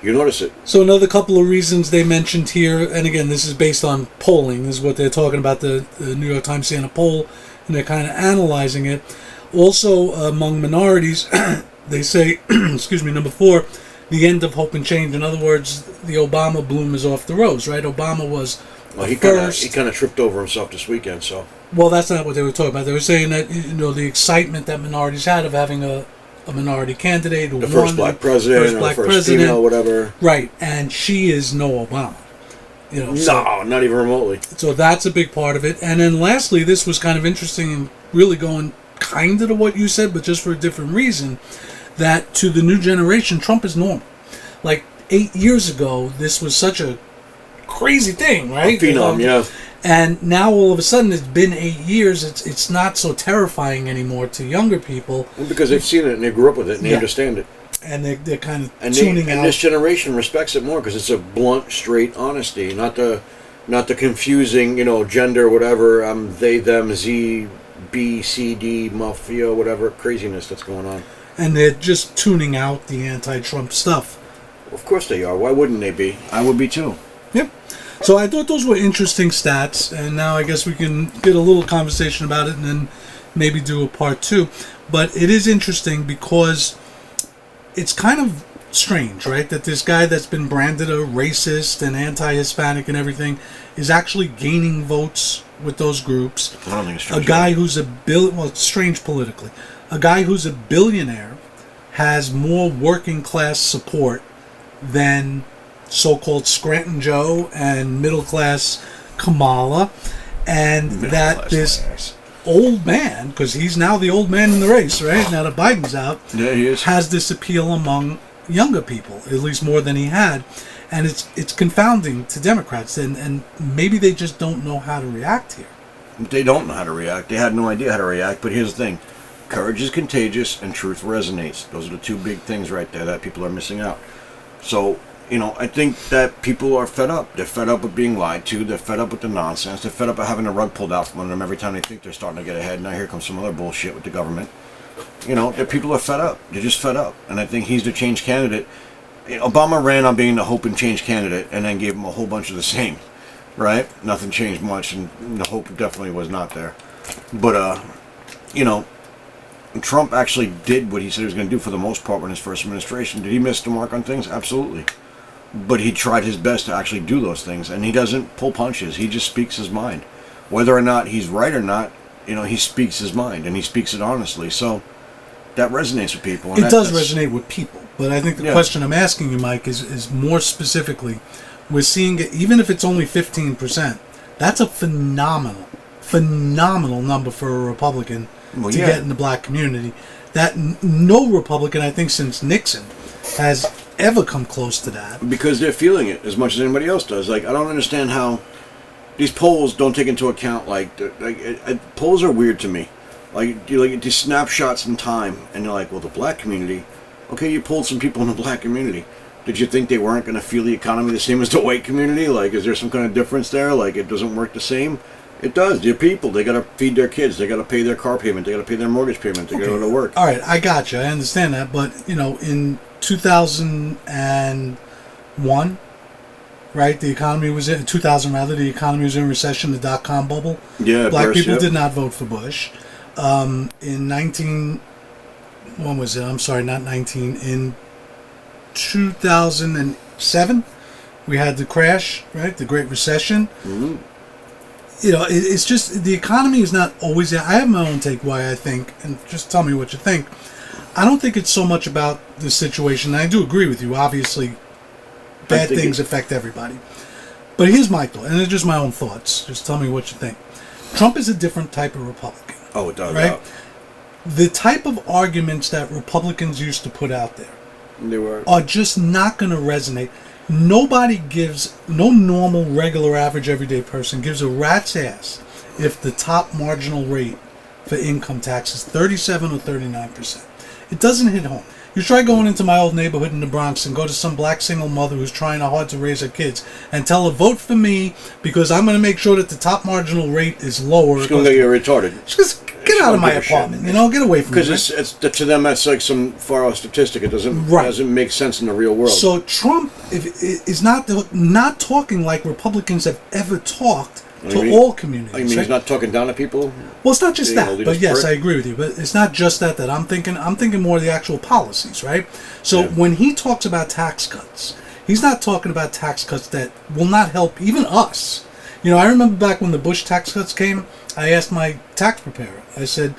You notice it.
So another couple of reasons they mentioned here, and again, this is based on polling. This is what they're talking about. The New York Times saying a poll, and they're kind of analyzing it. Also, among minorities, they say, number 4, the end of hope and change. In other words, the Obama bloom is off the rose, right? Obama was
he kind of tripped over himself this weekend, so.
Well, that's not what they were talking about. They were saying that, the excitement that minorities had of having a minority candidate who
the first black president, or the first female, whatever.
Right, and she is no Obama.
No, not even remotely.
So that's a big part of it. And then lastly, this was kind of interesting and really going kind of to what you said, but just for a different reason, that to the new generation, Trump is normal. Like 8 years ago, this was such a crazy thing, right?
A phenom, yeah.
And now all of a sudden, it's been 8 years. It's not so terrifying anymore to younger people.
Well, because they've seen it and they grew up with it and they understand it.
And they're kind of tuning out.
And this generation respects it more because it's a blunt, straight honesty, not the confusing, gender, whatever, they, them, Z, B, C, D, mafia, whatever craziness that's going on.
And they're just tuning out the anti-Trump stuff.
Of course they are. Why wouldn't they be? I would be too.
Yep. So I thought those were interesting stats, and now I guess we can get a little conversation about it and then maybe do a part 2. But it is interesting because it's kind of strange, right? That this guy that's been branded a racist and anti-Hispanic and everything is actually gaining votes with those groups.
I don't think it's
strange. A guy who's well, it's strange politically. A guy who's a billionaire has more working class support than so-called Scranton Joe and middle class Kamala, and that this old man, because he's now the old man in the race, right? Now that Biden's out,
yeah, he is.
Has this appeal among younger people, at least more than he had, and it's confounding to Democrats, and maybe they just don't know how to react here.
They don't know how to react. They had no idea how to react. But here's the thing: courage is contagious, and truth resonates. Those are the two big things right there that people are missing out. So, I think that people are fed up. They're fed up with being lied to. They're fed up with the nonsense. They're fed up with having the rug pulled out from under them every time they think they're starting to get ahead. Now here comes some other bullshit with the government. The people are fed up. They're just fed up. And I think he's the change candidate. Obama ran on being the hope and change candidate and then gave him a whole bunch of the same. Right? Nothing changed much, and the hope definitely was not there. But, Trump actually did what he said he was going to do for the most part in his first administration. Did he miss the mark on things? Absolutely. But he tried his best to actually do those things, and he doesn't pull punches. He just speaks his mind. Whether or not he's right or not, he speaks his mind, and he speaks it honestly. So that resonates with people. And
it does resonate with people. But I think the question I'm asking you, Mike, is more specifically, we're seeing it, even if it's only 15%, that's a phenomenal number for a Republican to get in the black community. That no Republican, I think, since Nixon has ever come close to that.
Because they're feeling it as much as anybody else does. Like, I don't understand how these polls don't take into account, polls are weird to me. Like, you these snapshots in time, and you're like, well, the black community, okay, you polled some people in the black community. Did you think they weren't going to feel the economy the same as the white community? Like, is there some kind of difference there? Like, it doesn't work the same? It does. They're people. They got to feed their kids. They got to pay their car payment. They got to pay their mortgage payment. They got to go to work.
All right, I got you. I understand that. But, in 2001, right, the economy was in 2000 rather. The economy was in recession. The dot-com bubble.
Yeah,
black people did not vote for Bush. In 2007, we had the crash, right? The Great Recession.
Mm-hmm.
It's just the economy is not always. I have my own take why I think, and just tell me what you think. I don't think it's so much about the situation. I do agree with you. Obviously, bad things affect everybody. But here's my thought, and it's just my own thoughts. Just tell me what you think. Trump is a different type of Republican.
Oh, it does.
Right?
Yeah.
The type of arguments that Republicans used to put out there are just not going to resonate. No normal, regular, average, everyday person gives a rat's ass if the top marginal rate for income tax is 37 or 39%. It doesn't hit home. You try going into my old neighborhood in the Bronx and go to some black single mother who's trying hard to raise her kids and tell her, vote for me because I'm going to make sure that the top marginal rate is lower.
She's going to get you retarded.
Just get out of my apartment. Get away from me.
Because it's to them, that's like some far-off statistic. It doesn't make sense in the real world.
So Trump is not talking like Republicans have ever talked to all communities.
You mean he's not talking down to people?
Well, it's not just that, but yes, I agree with you. But it's not just that I'm thinking. I'm thinking more of the actual policies, right? So when he talks about tax cuts, he's not talking about tax cuts that will not help even us. I remember back when the Bush tax cuts came, I asked my tax preparer. I said,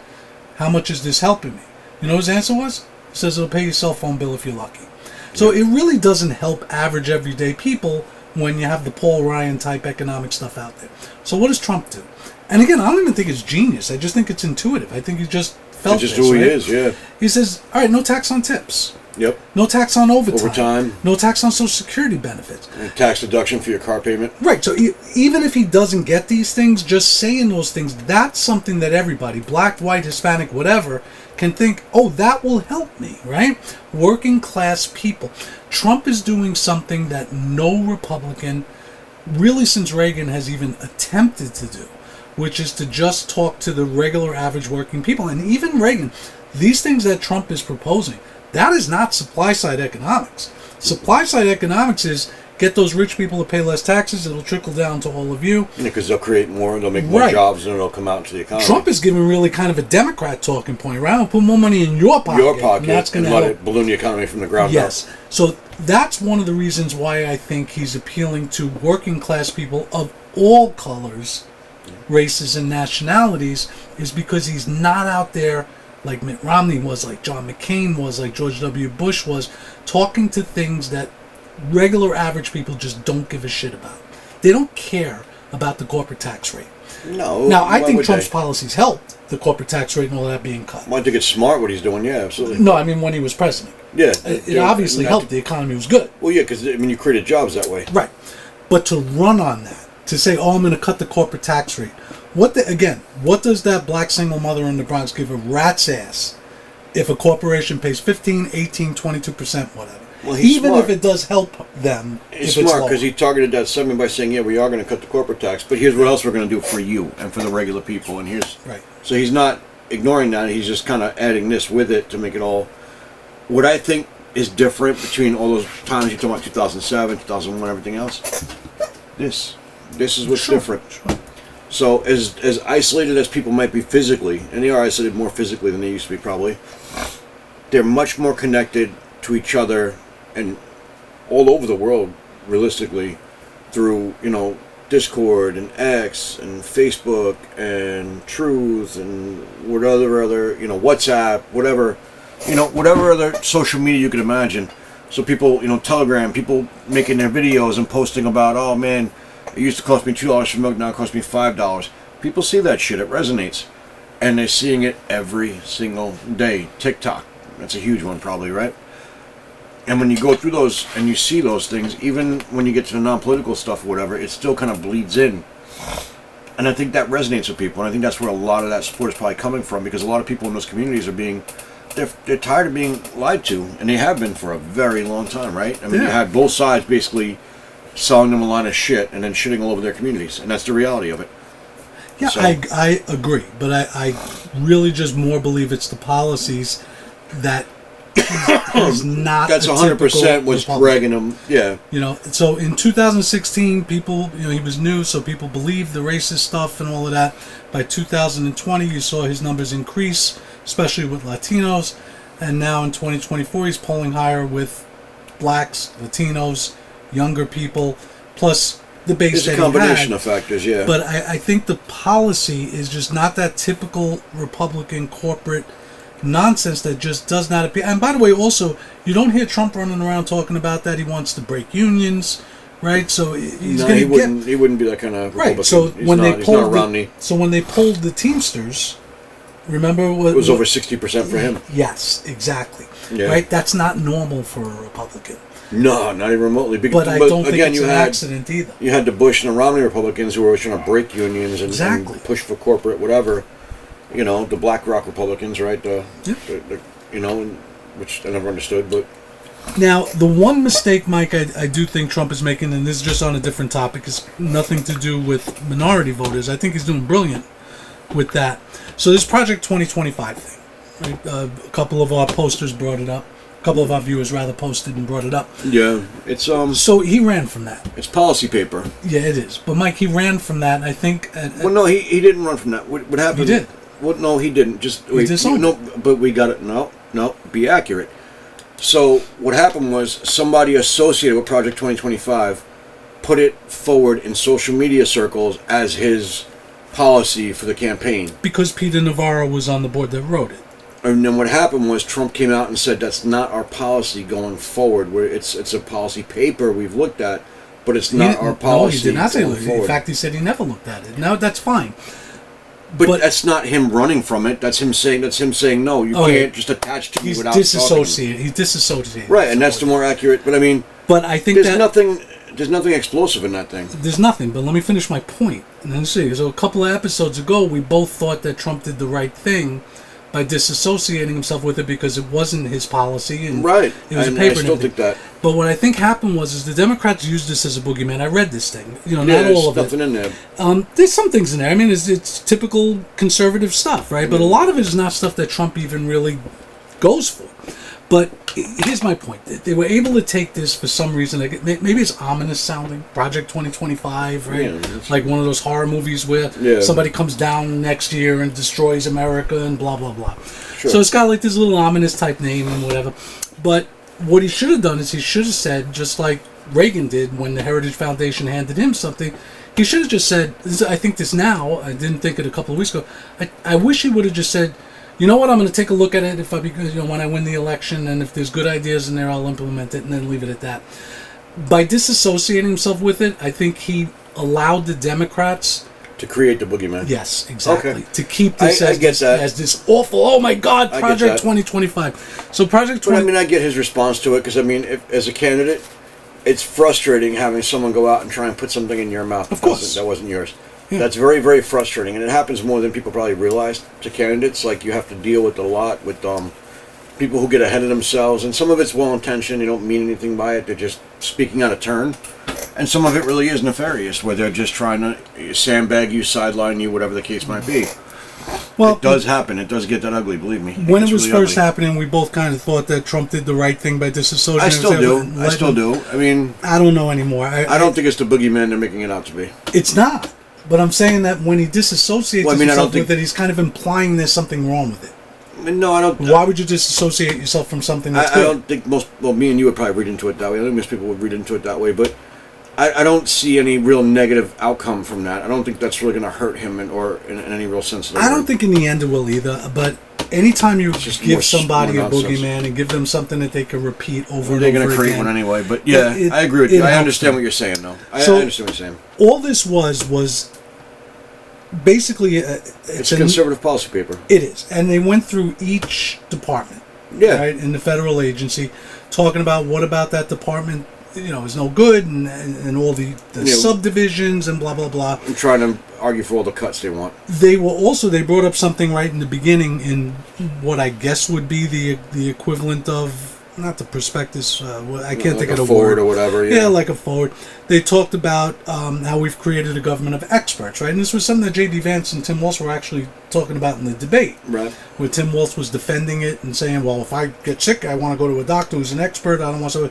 "How much is this helping me?" You know what his answer was? He says, "It'll pay your cell phone bill if you're lucky." So it really doesn't help average everyday people when you have the Paul Ryan type economic stuff out there. So what does Trump do? And again, I don't even think it's genius. I just think it's intuitive. I think he just felt
it's just who he is, yeah.
He says, all right, no tax on tips.
Yep.
No tax on overtime. No tax on Social Security benefits.
And tax deduction for your car payment.
Right. So even if he doesn't get these things, just saying those things, that's something that everybody, black, white, Hispanic, whatever, can think, oh, that will help me, right? Working class people. Trump is doing something that no Republican, really since Reagan, has even attempted to do, which is to just talk to the regular average working people. And even Reagan, these things that Trump is proposing, that is not supply-side economics. Supply-side economics is get those rich people to pay less taxes, it'll trickle down to all of you.
Because they'll create more, they'll make more jobs, and it'll come out into the economy.
Trump is giving really kind of a Democrat talking point, right? I'll put more money in your pocket.
And that's going to let it balloon the economy from the ground up.
Yes. So that's one of the reasons why I think he's appealing to working class people of all colors races and nationalities is because he's not out there like Mitt Romney was, like John McCain was, like George W. Bush was, talking to things that regular average people just don't give a shit about. They don't care about the corporate tax rate.
No.
Now, I think Trump's policies helped the corporate tax rate and all that being cut.
Well, I think it's smart what he's doing, yeah, absolutely.
No, I mean when he was president.
Yeah.
It obviously helped. The economy was good.
Well, yeah, because, I mean, you created jobs that way.
Right. But to run on that, to say, oh, I'm going to cut the corporate tax rate, what does that black single mother in the Bronx give a rat's ass if a corporation pays 15, 18, 22%, whatever?
Well, he's
even
smart.
if it does help them.
He's smart because he targeted that segment by saying, yeah, we are going to cut the corporate tax, but here's what else we're going to do for you and for the regular people. And here's
right.
So he's not ignoring that. He's just kind of adding this with it to make it all. What I think is different between all those times you're talking about 2007, 2001, everything else. This is what's different.
Sure.
So as isolated as people might be physically, and they are isolated more physically than they used to be probably, they're much more connected to each other and all over the world, realistically, through, Discord and X and Facebook and Truth and whatever other, WhatsApp, whatever other social media you could imagine. So people, Telegram, people making their videos and posting about, oh man, it used to cost me $2 for milk, now it costs me $5. People see that shit, it resonates. And they're seeing it every single day. TikTok, that's a huge one probably, right? And when you go through those and you see those things, even when you get to the non-political stuff or whatever, it still kind of bleeds in. And I think that resonates with people. And I think that's where a lot of that support is probably coming from, because a lot of people in those communities are they're tired of being lied to. And they have been for a very long time, right? I mean, you had both sides basically selling them a lot of shit and then shitting all over their communities. And that's the reality of it.
Yeah, so, I agree. But I really just more believe it's the policies that is not. That's
100% what's dragging him. Yeah.
So in 2016, people, he was new, so people believed the racist stuff and all of that. By 2020, you saw his numbers increase, especially with Latinos, and now in 2024, he's polling higher with blacks, Latinos, younger people, plus the base that he had.
It's a combination of factors, yeah.
But I think the policy is just not that typical Republican corporate nonsense that just does not appeal. And by the way, also, you don't hear Trump running around talking about that he wants to break unions, right? So he's going to get.
He wouldn't be that kind of Republican.
Right. So when they pulled the Teamsters, remember what
it was over 60% for him.
Yes, exactly.
Yeah.
Right. That's not normal for a Republican.
No, not even remotely.
But I don't think it's an accident either.
You had the Bush and the Romney Republicans who were always trying to break unions and push for corporate whatever. The BlackRock Republicans, right? Which I never understood, but.
Now, the one mistake, Mike, I do think Trump is making, and this is just on a different topic, is nothing to do with minority voters. I think he's doing brilliant with that. So this Project 2025 thing, right? A couple of our posters brought it up. A couple of our viewers rather posted and brought it up.
Yeah, it's
So he ran from that.
It's policy paper.
Yeah, it is. But Mike, he ran from that, and I think.
Well, no, he didn't run from that. What happened?
He did.
Well, no, he didn't. Just
he disowned
it. But we got it. No, be accurate. So what happened was somebody associated with Project 2025 put it forward in social media circles as his policy for the campaign.
Because Peter Navarro was on the board that wrote it.
And then what happened was Trump came out and said that's not our policy going forward. Where it's a policy paper we've looked at, but it's not our policy.
No, he did not say that. In fact, he said he never looked at it. No, that's fine.
But that's not him running from it. That's him saying no. You can't just attach to me without talking.
He's disassociated.
Right, and that's the more accurate. But I mean,
I think
there's nothing explosive in that thing.
There's nothing. But let me finish my point. And then see. So a couple of episodes ago, we both thought that Trump did the right thing by disassociating himself with it because it wasn't his policy and
right.
It was
and
a paper.
I still think that.
But what I think happened was the Democrats used this as a boogeyman. I read this thing. Not all of it.
There's nothing in there.
There's some things in there. I mean, it's typical conservative stuff, right? But a lot of it is not stuff that Trump even really goes for. But here's my point. They were able to take this for some reason. Like, maybe it's ominous sounding. Project 2025, right? Yeah, like one of those horror movies where somebody comes down next year and destroys America and blah, blah, blah. Sure. So it's got like this little ominous type name and whatever. But what he should have done is he should have said, just like Reagan did when the Heritage Foundation handed him something, He should have just said, I think this now, I didn't think it a couple of weeks ago, I wish he would have just said, you know what, I'm going to take a look at it when I win the election, and if there's good ideas in there, I'll implement it, and then leave it at that. By disassociating himself with it, I think he allowed the Democrats
to create the boogeyman.
Yes, exactly.
Okay.
To keep this as this awful, oh my God, Project 2025. So Project 20...
But I mean, I get his response to it, because I mean, as a candidate, it's frustrating having someone go out and try and put something in your mouth that wasn't yours. Yeah. That's very, very frustrating, and it happens more than people probably realize to candidates. Like, you have to deal with a lot with people who get ahead of themselves, and some of it's well-intentioned. They don't mean anything by it. They're just speaking out of turn. And some of it really is nefarious, where they're just trying to sandbag you, sideline you, whatever the case might be. Well, it does happen. It does get that ugly, believe me.
When it was really first happening, we both kind of thought that Trump did the right thing by disassociating.
I still do. I mean...
I don't know anymore. I don't
think it's the boogeyman they're making it out to be.
It's not. But I'm saying that when he dissociates himself with it, he's kind of implying there's something wrong with it.
No, I don't.
Why would you disassociate yourself from something that's good?
I don't think me and you would probably read into it that way. I think most people would read into it that way, but I don't see any real negative outcome from that. I don't think that's really going to hurt him in any real sense of the word.
I don't think in the end it will either, but anytime you give somebody a boogeyman and give them something that they can repeat over and over again...
They're going to create one anyway, but yeah, I agree with you. I understand what you're saying, though. I understand what you're saying.
All this was basically...
it's a conservative policy paper.
It is, and they went through each department, right, in the federal agency, talking about what about that department... is no good, and all the subdivisions and blah blah blah.
I'm trying to argue for all the cuts they want.
They brought up something right in the beginning in what I guess would be the equivalent of, not the prospectus. I can't think of the
forward
word
or whatever.
Yeah, like a forward. They talked about how we've created a government of experts, right? And this was something that J.D. Vance and Tim Walz were actually talking about in the debate,
right?
Where Tim Walz was defending it and saying, "Well, if I get sick, I want to go to a doctor who's an expert. I don't want to."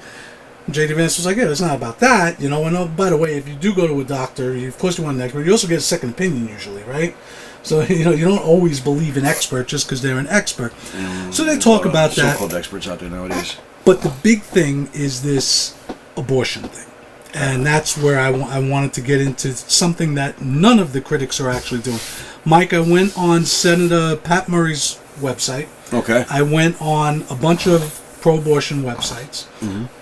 J.D. Vance was like, yeah, it's not about that, And oh, by the way, if you do go to a doctor, of course you want an expert. You also get a second opinion usually, right? So, you don't always believe an expert just because they're an expert. So they talk about that.
So-called experts out there nowadays.
But the big thing is this abortion thing. And that's where I wanted to get into something that none of the critics are actually doing. Mike, I went on Senator Pat Murray's website.
Okay.
I went on a bunch of pro-abortion websites,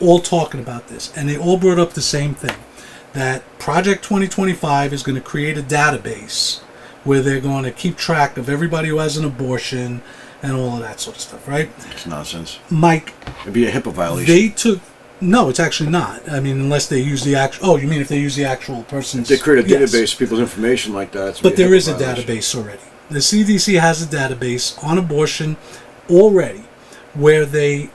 all talking about this, and they all brought up the same thing, that Project 2025 is going to create a database where they're going to keep track of everybody who has an abortion and all of that sort of stuff, right?
It's nonsense.
Mike,
it'd be a HIPAA violation.
No, it's actually not. I mean, unless they use the actual... Oh, you mean if they use the actual person's...
If they create a database of people's information like that.
But there is a database already. The CDC has a database on abortion already where they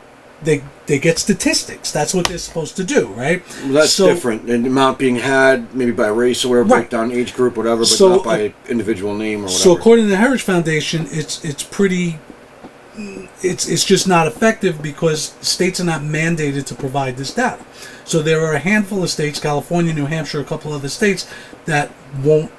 get statistics. That's what they're supposed to do, right?
Well, that's different. And the amount being had, maybe by race or whatever,
right.
breakdown, age group, whatever, but not by individual name or whatever.
So according to the Heritage Foundation, it's pretty... It's just not effective because states are not mandated to provide this data. So there are a handful of states, California, New Hampshire, a couple other states, that won't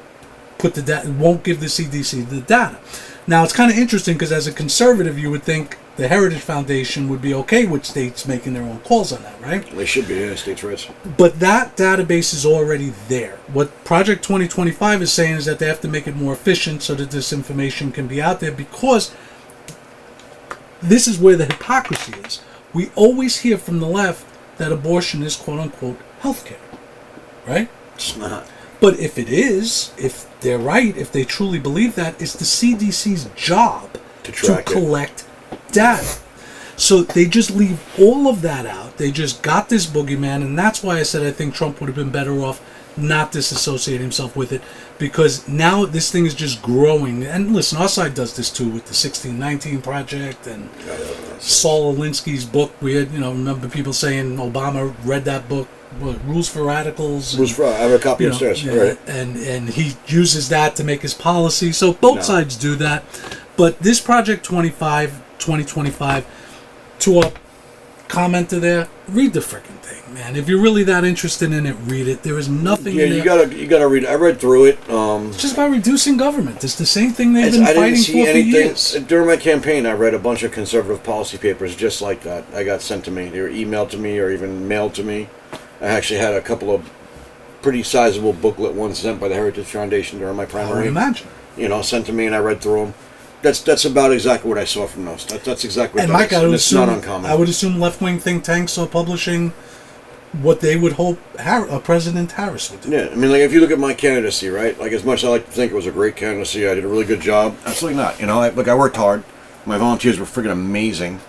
give the CDC the data. Now, it's kind of interesting because as a conservative, you would think the Heritage Foundation would be okay with states making their own calls on that, right?
They should be, yeah, states' rights.
But that database is already there. What Project 2025 is saying is that they have to make it more efficient so that this information can be out there, because this is where the hypocrisy is. We always hear from the left that abortion is quote-unquote healthcare, right?
It's not.
But if it is, if they're right, if they truly believe that, it's the CDC's job to collect data. So they just leave all of that out. They just got this boogeyman, and that's why I said I think Trump would have been better off not disassociating himself with it, because now this thing is just growing. And listen, our side does this too with the 1619 Project and Saul Alinsky's book. We had, remember people saying Obama read that book, Rules for Radicals.
I have a copy upstairs. Right.
And he uses that to make his policy. So both sides do that. But this Project 2025, to a commenter there, read the freaking thing, man. If you're really that interested in it, read it. There is nothing.
Yeah, you gotta read it. I read through it.
It's just about reducing government. It's the same thing they've been fighting for years.
During my campaign, I read a bunch of conservative policy papers just like that. I got sent to me. They were emailed to me or even mailed to me. I actually had a couple of pretty sizable booklet once sent by the Heritage Foundation during my
I
primary.
would imagine.
Sent to me, and I read through them. That's about exactly what I saw from those. That's exactly what
And
that
Mike,
is. It's not uncommon.
I would assume left-wing think tanks are publishing what they would hope President Harris would do.
Yeah, I mean, like, if you look at my candidacy, right? Like, as much as I like to think it was a great candidacy, I did a really good job. Absolutely not. I worked hard. My volunteers were freaking amazing,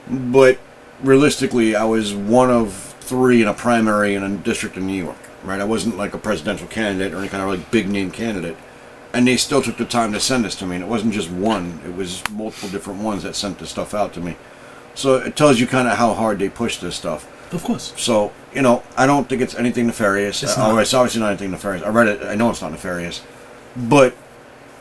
But realistically, I was one of 3 in a primary in a district in New York, right? I wasn't like a presidential candidate or any kind of like big-name candidate. And they still took the time to send this to me. And it wasn't just one. It was multiple different ones that sent this stuff out to me. So it tells you kind of how hard they push this stuff.
Of course.
So, I don't think it's anything nefarious. It's obviously not anything nefarious. I read it. I know it's not nefarious. But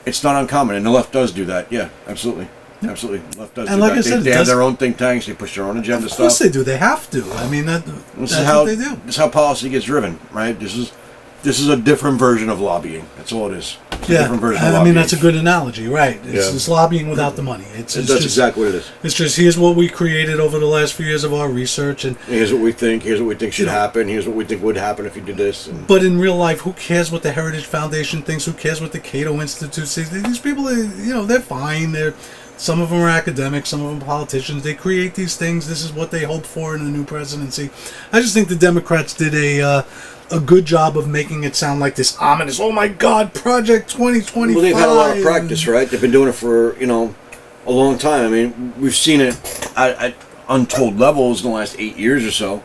it's not uncommon. And the left does do that. Yeah, absolutely. Yep. Absolutely. The left does
and
do
like
that.
I said,
they have their own think tanks. They push their own agenda stuff.
Of course they do. They have to. I mean, that's what they do.
This is how policy gets driven, right? This is a different version of lobbying. That's all it is. It's a different version of lobbying.
I mean, that's a good analogy, right? It's lobbying without the money. That's
exactly what it is.
It's just, here's what we created over the last few years of our research. And
here's what we think. Here's what we think should happen. Here's what we think would happen if you did this.
But in real life, who cares what the Heritage Foundation thinks? Who cares what the Cato Institute says? These people, they're fine. Some of them are academics, some of them politicians. They create these things. This is what they hope for in the new presidency. I just think the Democrats did a good job of making it sound like this ominous, oh my God, Project 2025.
Well, they've had a lot of practice, right? They've been doing it for, a long time. I mean, we've seen it at untold levels in the last 8 years or so.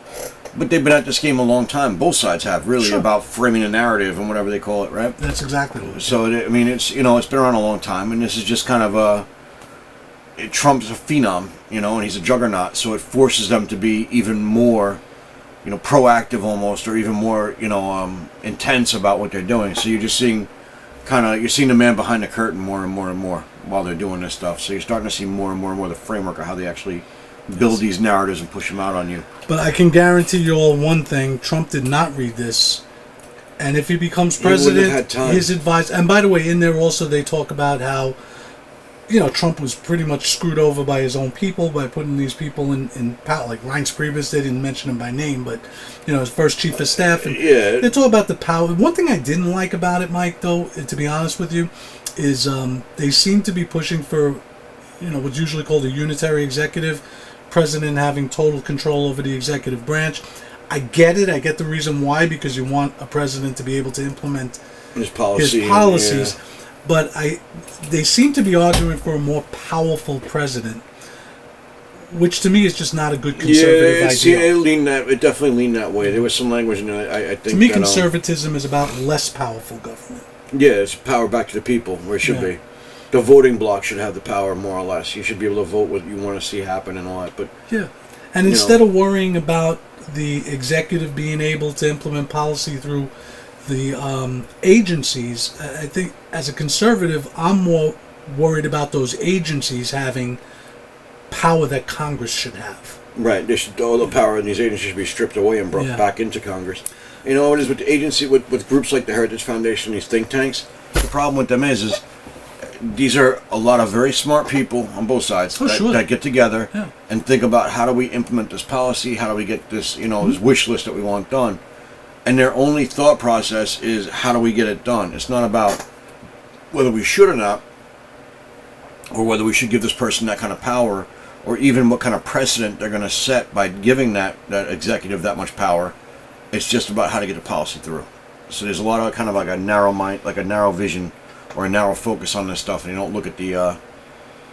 But they've been at this game a long time. Both sides have, really, about framing a narrative and whatever they call it, right?
That's exactly what it is.
So, I mean, it's been around a long time, and this is just kind of Trump's a phenom, and he's a juggernaut, so it forces them to be even more, proactive almost, or even more, intense about what they're doing. So you're just seeing you're seeing the man behind the curtain more and more and more while they're doing this stuff. So you're starting to see more and more and more the framework of how they actually build these narratives and push them out on you.
But I can guarantee you all one thing: Trump did not read this, and if he becomes president, his advice. And by the way, in there also they talk about how, Trump was pretty much screwed over by his own people by putting these people in power. Like Reince Priebus, they didn't mention him by name, but his first chief of staff. And it's all about the power. One thing I didn't like about it, Mike, though, to be honest with you, is they seem to be pushing for, what's usually called a unitary executive, president having total control over the executive branch. I get it. I get the reason why, because you want a president to be able to implement his policies. Yeah. But they seem to be arguing for a more powerful president, which to me is just not a good conservative idea.
It definitely leaned that way. There was some language in it. I think
to me, conservatism is about less powerful government.
Yeah, it's power back to the people, where it should be. The voting bloc should have the power, more or less. You should be able to vote what you want to see happen and all that. But
and instead of worrying about the executive being able to implement policy through the agencies, I think as a conservative, I'm more worried about those agencies having power that Congress should have.
Right. All the power in these agencies should be stripped away and brought back into Congress. You know what it is with the agency, with groups like the Heritage Foundation, these think tanks, the problem with them is these are a lot of very smart people on both sides that get together and think about how do we implement this policy, how do we get this, this wish list that we want done. And their only thought process is, how do we get it done? It's not about whether we should or not, or whether we should give this person that kind of power, or even what kind of precedent they're going to set by giving that executive that much power. It's just about how to get the policy through. So there's a lot of kind of like a narrow mind, like a narrow vision, or a narrow focus on this stuff, and you don't look at the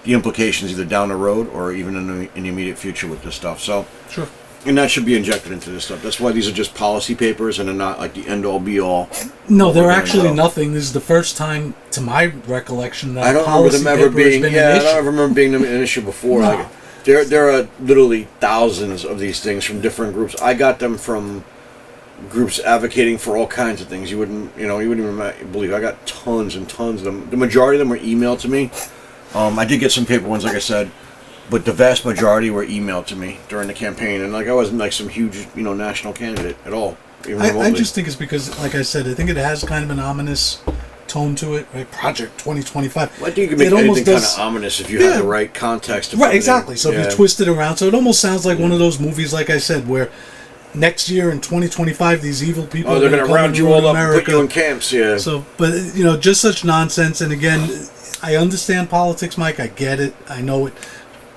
implications either down the road or even in the immediate future with this stuff. So
sure.
And that should be injected into this stuff. That's why these are just policy papers and they're not like the end-all, be-all.
No, they're actually nothing. This is the first time, to my recollection, that
I don't remember them ever being. I don't remember being an issue before.
No.
Like, there are literally thousands of these things from different groups. I got them from groups advocating for all kinds of things. You wouldn't even believe. I got tons and tons of them. The majority of them were emailed to me. I did get some paper ones, like I said. But the vast majority were emailed to me during the campaign, and I wasn't like some huge, national candidate at all.
I just think it's because, like I said, I think it has kind of an ominous tone to it, right? Project 2025.
Well, I think you can make anything kind of ominous if you have the right context.
Right, exactly. So if you twist it around, so it almost sounds like one of those movies, like I said, where next year in 2025, these evil people
they're going to round you all up and put you in
America.
camps, yeah.
So, but just such nonsense. And again, I understand politics, Mike. I get it. I know it.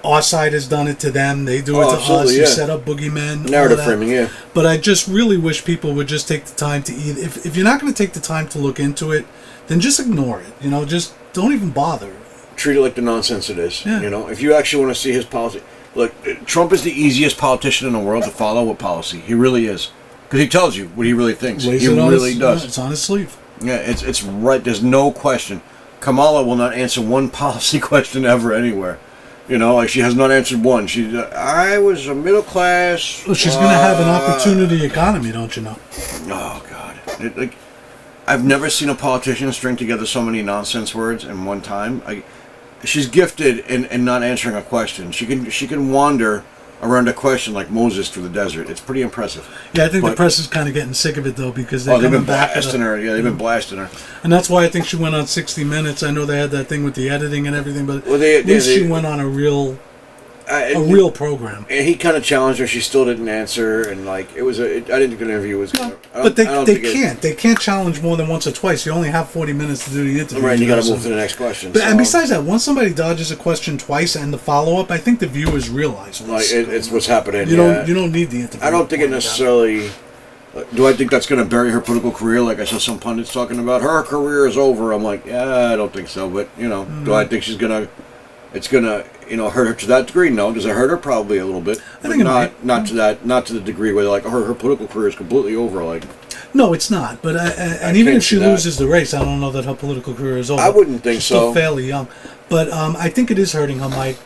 Our side has done it to them. They do it to us.
Yeah.
You set up boogeymen.
Narrative framing, yeah.
But I just really wish people would just take the time to either. If you're not going to take the time to look into it, then just ignore it. Just don't even bother.
Treat it like the nonsense it is.
Yeah.
If you actually want to see his policy. Look, Trump is the easiest politician in the world to follow with policy. He really is. Because he tells you what he really thinks. He really does.
It's on his sleeve.
Yeah, it's right. There's no question. Kamala will not answer one policy question ever anywhere. Like she has not answered one. I was a middle class.
Well, she's going to have an opportunity economy, don't you know?
Oh God! I've never seen a politician string together so many nonsense words in one time. She's gifted in not answering a question. She can wander around a question like Moses through the desert. It's pretty impressive.
Yeah, I think the press is kind of getting sick of it though because they've
been blasting her. Yeah, they've been blasting her.
And that's why I think she went on 60 Minutes. I know they had that thing with the editing and everything, but at least she went on a real program.
And he kind of challenged her. She still didn't answer, and it was I didn't think an interview was.
But they can't challenge more than once or twice. You only have 40 minutes to do the interview.
Right, and you got to move to the next question.
And besides that, once somebody dodges a question twice and the follow up, I think the viewers realize
it's what's happening.
You don't need the interview.
I don't think it necessarily. Do I think that's going to bury her political career? Like I saw some pundits talking about her career is over. I'm like, yeah, I don't think so. But do I think she's gonna? It's gonna hurt her to that degree? No. Does it hurt her? Probably a little bit.
I think
not to the degree where her political career is completely over.
No, it's not. But and even if she loses the race, I don't know that her political career is over.
I wouldn't think
She's
so.
Still fairly young, but I think it is hurting her, Mike.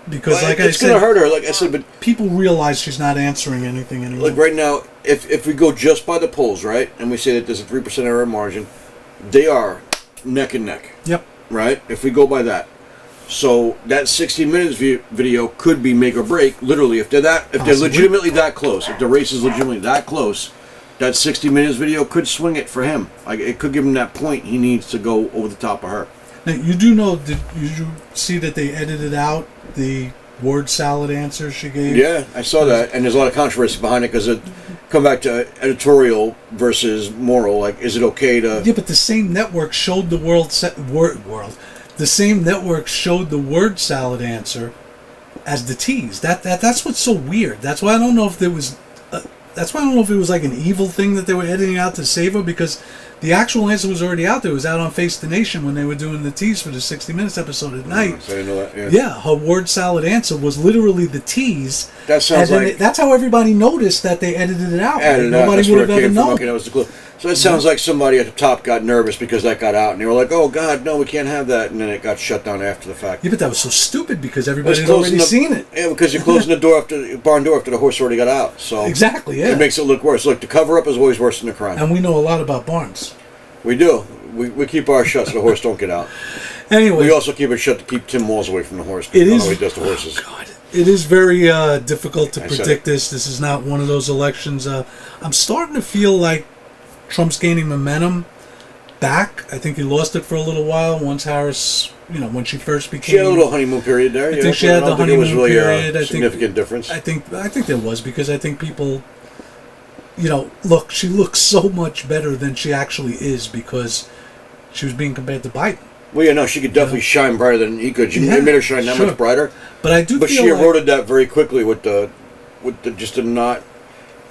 Because,
it's going to hurt her. Like I said, but
people realize she's not answering anything anymore.
Like right now, if we go just by the polls, right, and we say that there's a 3% error margin, they are neck and neck.
Yep.
Right. If we go by that, so that 60 Minutes video could be make or break. Literally, if they're legitimately that close, if the race is legitimately that close, that 60 Minutes video could swing it for him. It could give him that point he needs to go over the top of her.
Now, you do know, did you see that they edited out the word salad answer she gave?
Yeah, I saw that, and there's a lot of controversy behind it because it come back to editorial versus moral. Is it okay to?
Yeah, but the same network showed the The same network showed the word salad answer as the tease. That's what's so weird. That's why I don't know if there was. That's why I don't know if it was like an evil thing that they were editing out to save her, because the actual answer was already out there. It was out on Face the Nation when they were doing the tease for the 60 Minutes episode at night.
So I didn't know that.
Yeah, her word salad answer was literally the tease.
That sounds like...
that's how everybody noticed that they edited it out. Nobody would have ever known.
Okay, that was the clue. So it sounds like somebody at the top got nervous because that got out, and they were like, "Oh God, no, we can't have that," and then it got shut down after the fact.
Yeah, but that was so stupid because everybody's already seen it.
Yeah, because you're closing the barn door after the horse already got out. So
exactly, yeah,
it makes it look worse. Look, the cover up is always worse than the crime.
And we know a lot about barns.
We do. We keep ours shut so the horse don't get out.
Anyway,
we also keep it shut to keep Tim Walz away from the horse.
It is.
He does the horses.
Oh God. It is very difficult to predict this. This is not one of those elections. I'm starting to feel like Trump's gaining momentum back. I think he lost it for a little while once Harris, when she first became...
She had a little honeymoon period there.
I think she had the honeymoon period.
Significant difference.
I think there was, because I think people... look, she looks so much better than she actually is because she was being compared to Biden.
Well, yeah, no, she could definitely shine brighter than he could. She made her shine that much brighter.
But I do.
But she eroded that very quickly with the just a not.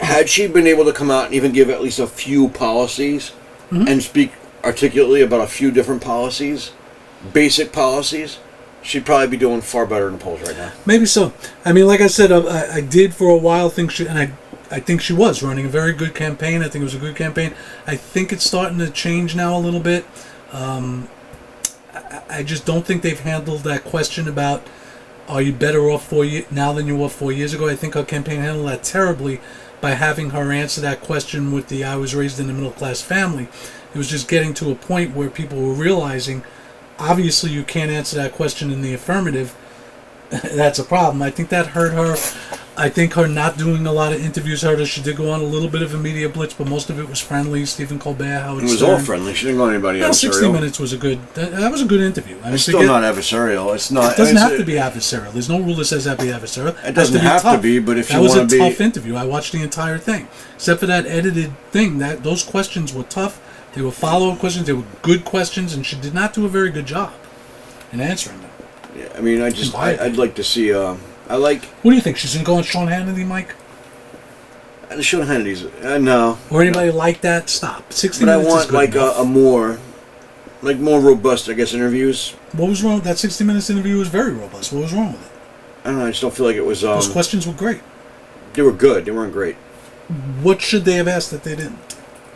Had she been able to come out and even give at least a few policies and speak articulately about a few different policies, basic policies, she'd probably be doing far better in the polls right now.
Maybe so. I mean, like I said, I did for a while think she, and I think she was running a very good campaign. I think it was a good campaign. I think it's starting to change now a little bit. I just don't think they've handled that question about are you better off now than you were 4 years ago. I think her campaign handled that terribly by having her answer that question with the I was raised in a middle-class family. It was just getting to a point where people were realizing, obviously you can't answer that question in the affirmative. That's a problem. I think that hurt her. I think her not doing a lot of interviews hurt her. She did go on a little bit of a media blitz, but most of it was friendly. Stephen Colbert, Howard Stern.
It was all friendly. She didn't go on anybody else.
60 Minutes was a good. That was a good interview. I mean,
it's still not adversarial. It's not.
It doesn't have to be adversarial. There's no rule that says that be adversarial.
It doesn't have to be, but if you want to be,
that was a tough interview. I watched the entire thing, except for that edited thing. Those questions were tough. They were follow-up questions. They were good questions, and she did not do a very good job in answering them.
Yeah, I mean, I'd like to see. I like.
What do you think? She's gonna go on Sean Hannity, Mike?
Sean Hannity's no.
Or anybody like that? Stop. 60
But
Minutes.
I want
is good enough.
a more robust, I guess, interviews.
What was wrong? That 60 Minutes interview was very robust. What was wrong with it?
I don't know. I just don't feel like it was.
Those questions were great.
They were good. They weren't great.
What should they have asked that they didn't?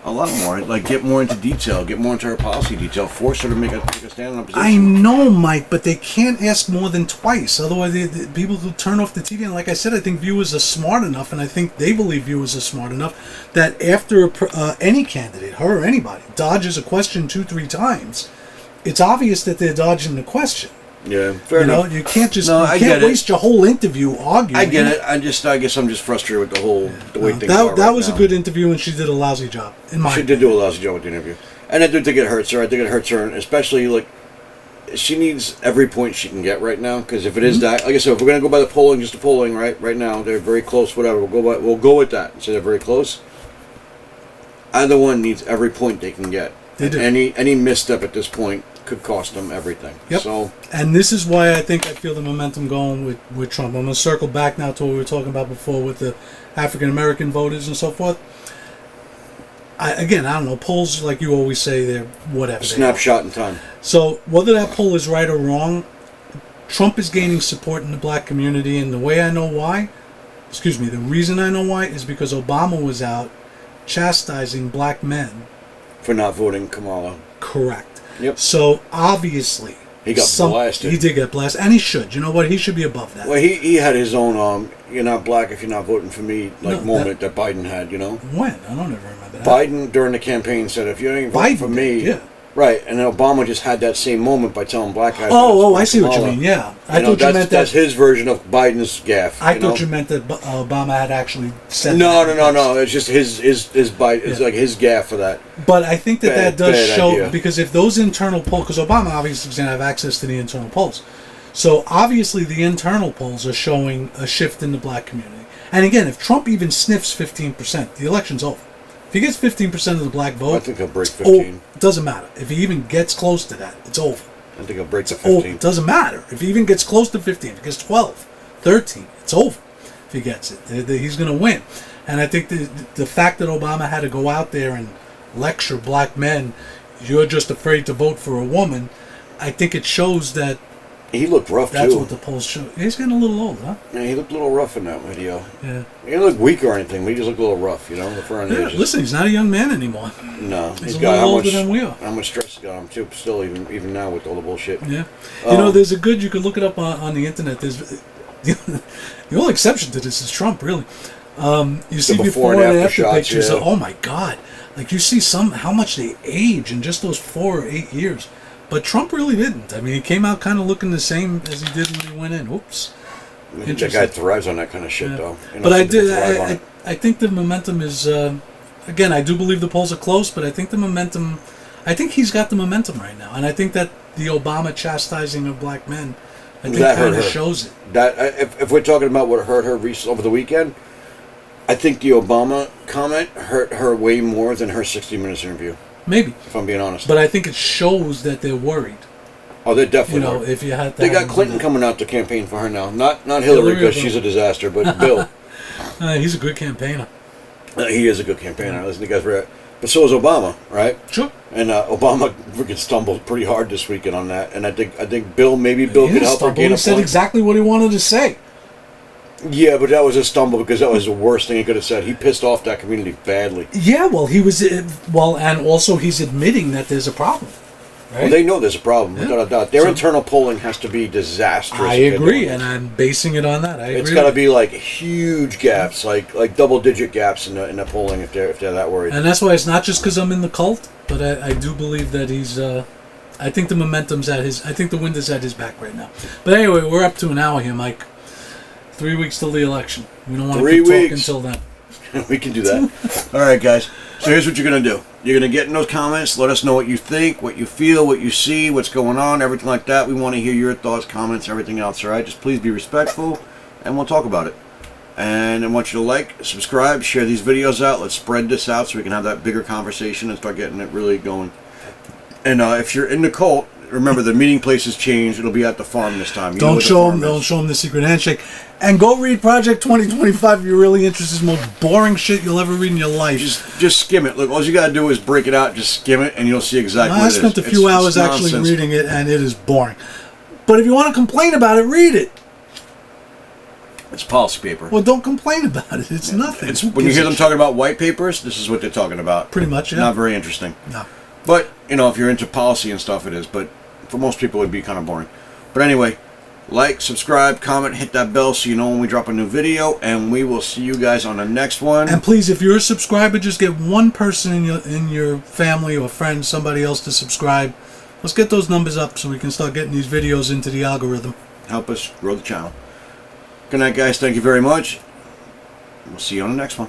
A lot more. Like, get more into detail. Get more into her policy detail. Force her to make a stand in a position.
I know, Mike, but they can't ask more than twice. Otherwise, people will turn off the TV. And like I said, I think viewers are smart enough, and I think they believe viewers are smart enough, that after any candidate, her or anybody, dodges a question 2-3 times, it's obvious that they're dodging the question.
Yeah, fair enough.
You can't just waste your whole interview arguing.
I get it. I guess I'm just frustrated with the way things are.
That was a good interview, and she did a lousy job.
She did do a lousy job with the interview, and I do think it hurts her. I think it hurts her, and especially like she needs every point she can get right now. Because if it is that, like I said, if we're gonna go by the polling, just the polling, right now they're very close. Whatever, we'll go with that. And say they're very close. Either one needs every point they can get.
They do.
Any misstep at this point could cost them everything.
Yep.
So,
and this is why I think I feel the momentum going with Trump. I'm going to circle back now to what we were talking about before with the African American voters and so forth. I don't know. Polls, like you always say, they're whatever.
Snapshot in time.
So whether that poll is right or wrong, Trump is gaining support in the black community, and the way I know why, the reason I know why is because Obama was out chastising black men
for not voting Kamala.
Correct.
Yep.
So obviously
he got blasted.
He did get blasted, and he should. You know what? He should be above that.
Well, he had his own "you're not black if you're not voting for me" moment that Biden had. You know.
When? I don't ever remember that.
Biden during the campaign said, "If you ain't voting for me,"
yeah.
Right, and then Obama just had that same moment by telling black guys.
I see what you mean. Yeah, I thought you meant
that's his version of Biden's gaffe.
I thought you meant that Obama had actually said.
No. It's just his Biden. It's like his gaffe for that.
But I think that does show
idea.
Because if those internal polls, because Obama obviously is going to have access to the internal polls, so obviously the internal polls are showing a shift in the black community. And again, if Trump even sniffs 15%, the election's over. If he gets 15% of the black vote,
I think he'll break 15.
It doesn't matter. If he even gets close to that, it's over.
I think he'll break the 15.
It doesn't matter. If he even gets close to 15, if he gets 12, 13, it's over. If he gets it, he's going to win. And I think the fact that Obama had to go out there and lecture black men, you're just afraid to vote for a woman, I think it shows that
he looked rough,
that's
too.
what the polls show. He's getting a little old, huh?
Yeah, he looked a little rough in that video.
Yeah.
He didn't look weak or anything, but he just looked a little rough, the fur on the edges.
Listen, he's not a young man anymore.
No.
He's a little older than we are.
How much stress he got on him, too, still, even now with all the bullshit.
Yeah. There's you can look it up on the internet. There's the only exception to this is Trump, really. You see before and after shots, pictures. Yeah. Oh, my God. Like, you see how much they age in just those 4 or 8 years. But Trump really didn't. I mean, he came out kind of looking the same as he did when he went in. Oops.
That guy thrives on that kind of shit, though.
But I think the momentum is, again, I do believe the polls are close, but I think the momentum, I think he's got the momentum right now. And I think that the Obama chastising of black men, I think kind of shows it.
If we're talking about what hurt her over the weekend, I think the Obama comment hurt her way more than her 60 Minutes interview.
Maybe.
If I'm being honest.
But I think it shows that they're worried.
Oh, they're definitely worried.
If you had to.
They got Clinton coming out to campaign for her now. Not Hillary because she's a disaster, but Bill.
He's a good campaigner.
He is a good campaigner. Listen, you guys were, but so is Obama, right?
Sure.
And Obama freaking stumbled pretty hard this weekend on that, and I think Bill could help her gain a point. He said
exactly what he wanted to say.
Yeah, but that was a stumble because that was the worst thing he could have said. He pissed off that community badly.
Yeah, well, and also he's admitting that there's a problem. Right?
Well, they know there's a problem, without a doubt. Their internal polling has to be disastrous.
I agree, and I'm basing it on that.
It's got to be like huge gaps, like double-digit gaps in the polling if they're that worried.
And that's why it's not just because I'm in the cult, but I do believe that he's. I think the momentum's at his. I think the wind is at his back right now. But anyway, we're up to an hour here, Mike. 3 weeks till the election. We don't want to
3
keep talking
weeks.
until then.
We can do that. All right, guys. So here's what you're going to do. You're going to get in those comments. Let us know what you think, what you feel, what you see, what's going on, everything like that. We want to hear your thoughts, comments, everything else, all right? Just please be respectful, and we'll talk about it. And I want you to like, subscribe, share these videos out. Let's spread this out so we can have that bigger conversation and start getting it really going. And if you're in the cult, remember the meeting place has changed. It'll be at the farm this time.
Don't show them the secret handshake. And go read Project 2025 if you're really interested. It's the most boring shit you'll ever read in your life.
Just skim it. Look, all you gotta do is break it out, just skim it, and you'll see exactly what it is.
I spent a few hours actually reading it, and it is boring. But if you want to complain about it, read it.
It's policy paper.
Well, don't complain about it. It's nothing.
When you hear them talking about white papers, this is what they're talking about.
Pretty much, yeah.
Not very interesting.
No.
But, if you're into policy and stuff, it is. But for most people, it'd be kind of boring. But anyway, like, subscribe, comment, hit that bell so you know when we drop a new video. And we will see you guys on the next one.
And please, if you're a subscriber, just get one person in your family or friend, somebody else to subscribe. Let's get those numbers up so we can start getting these videos into the algorithm.
Help us grow the channel. Good night, guys. Thank you very much. We'll see you on the next one.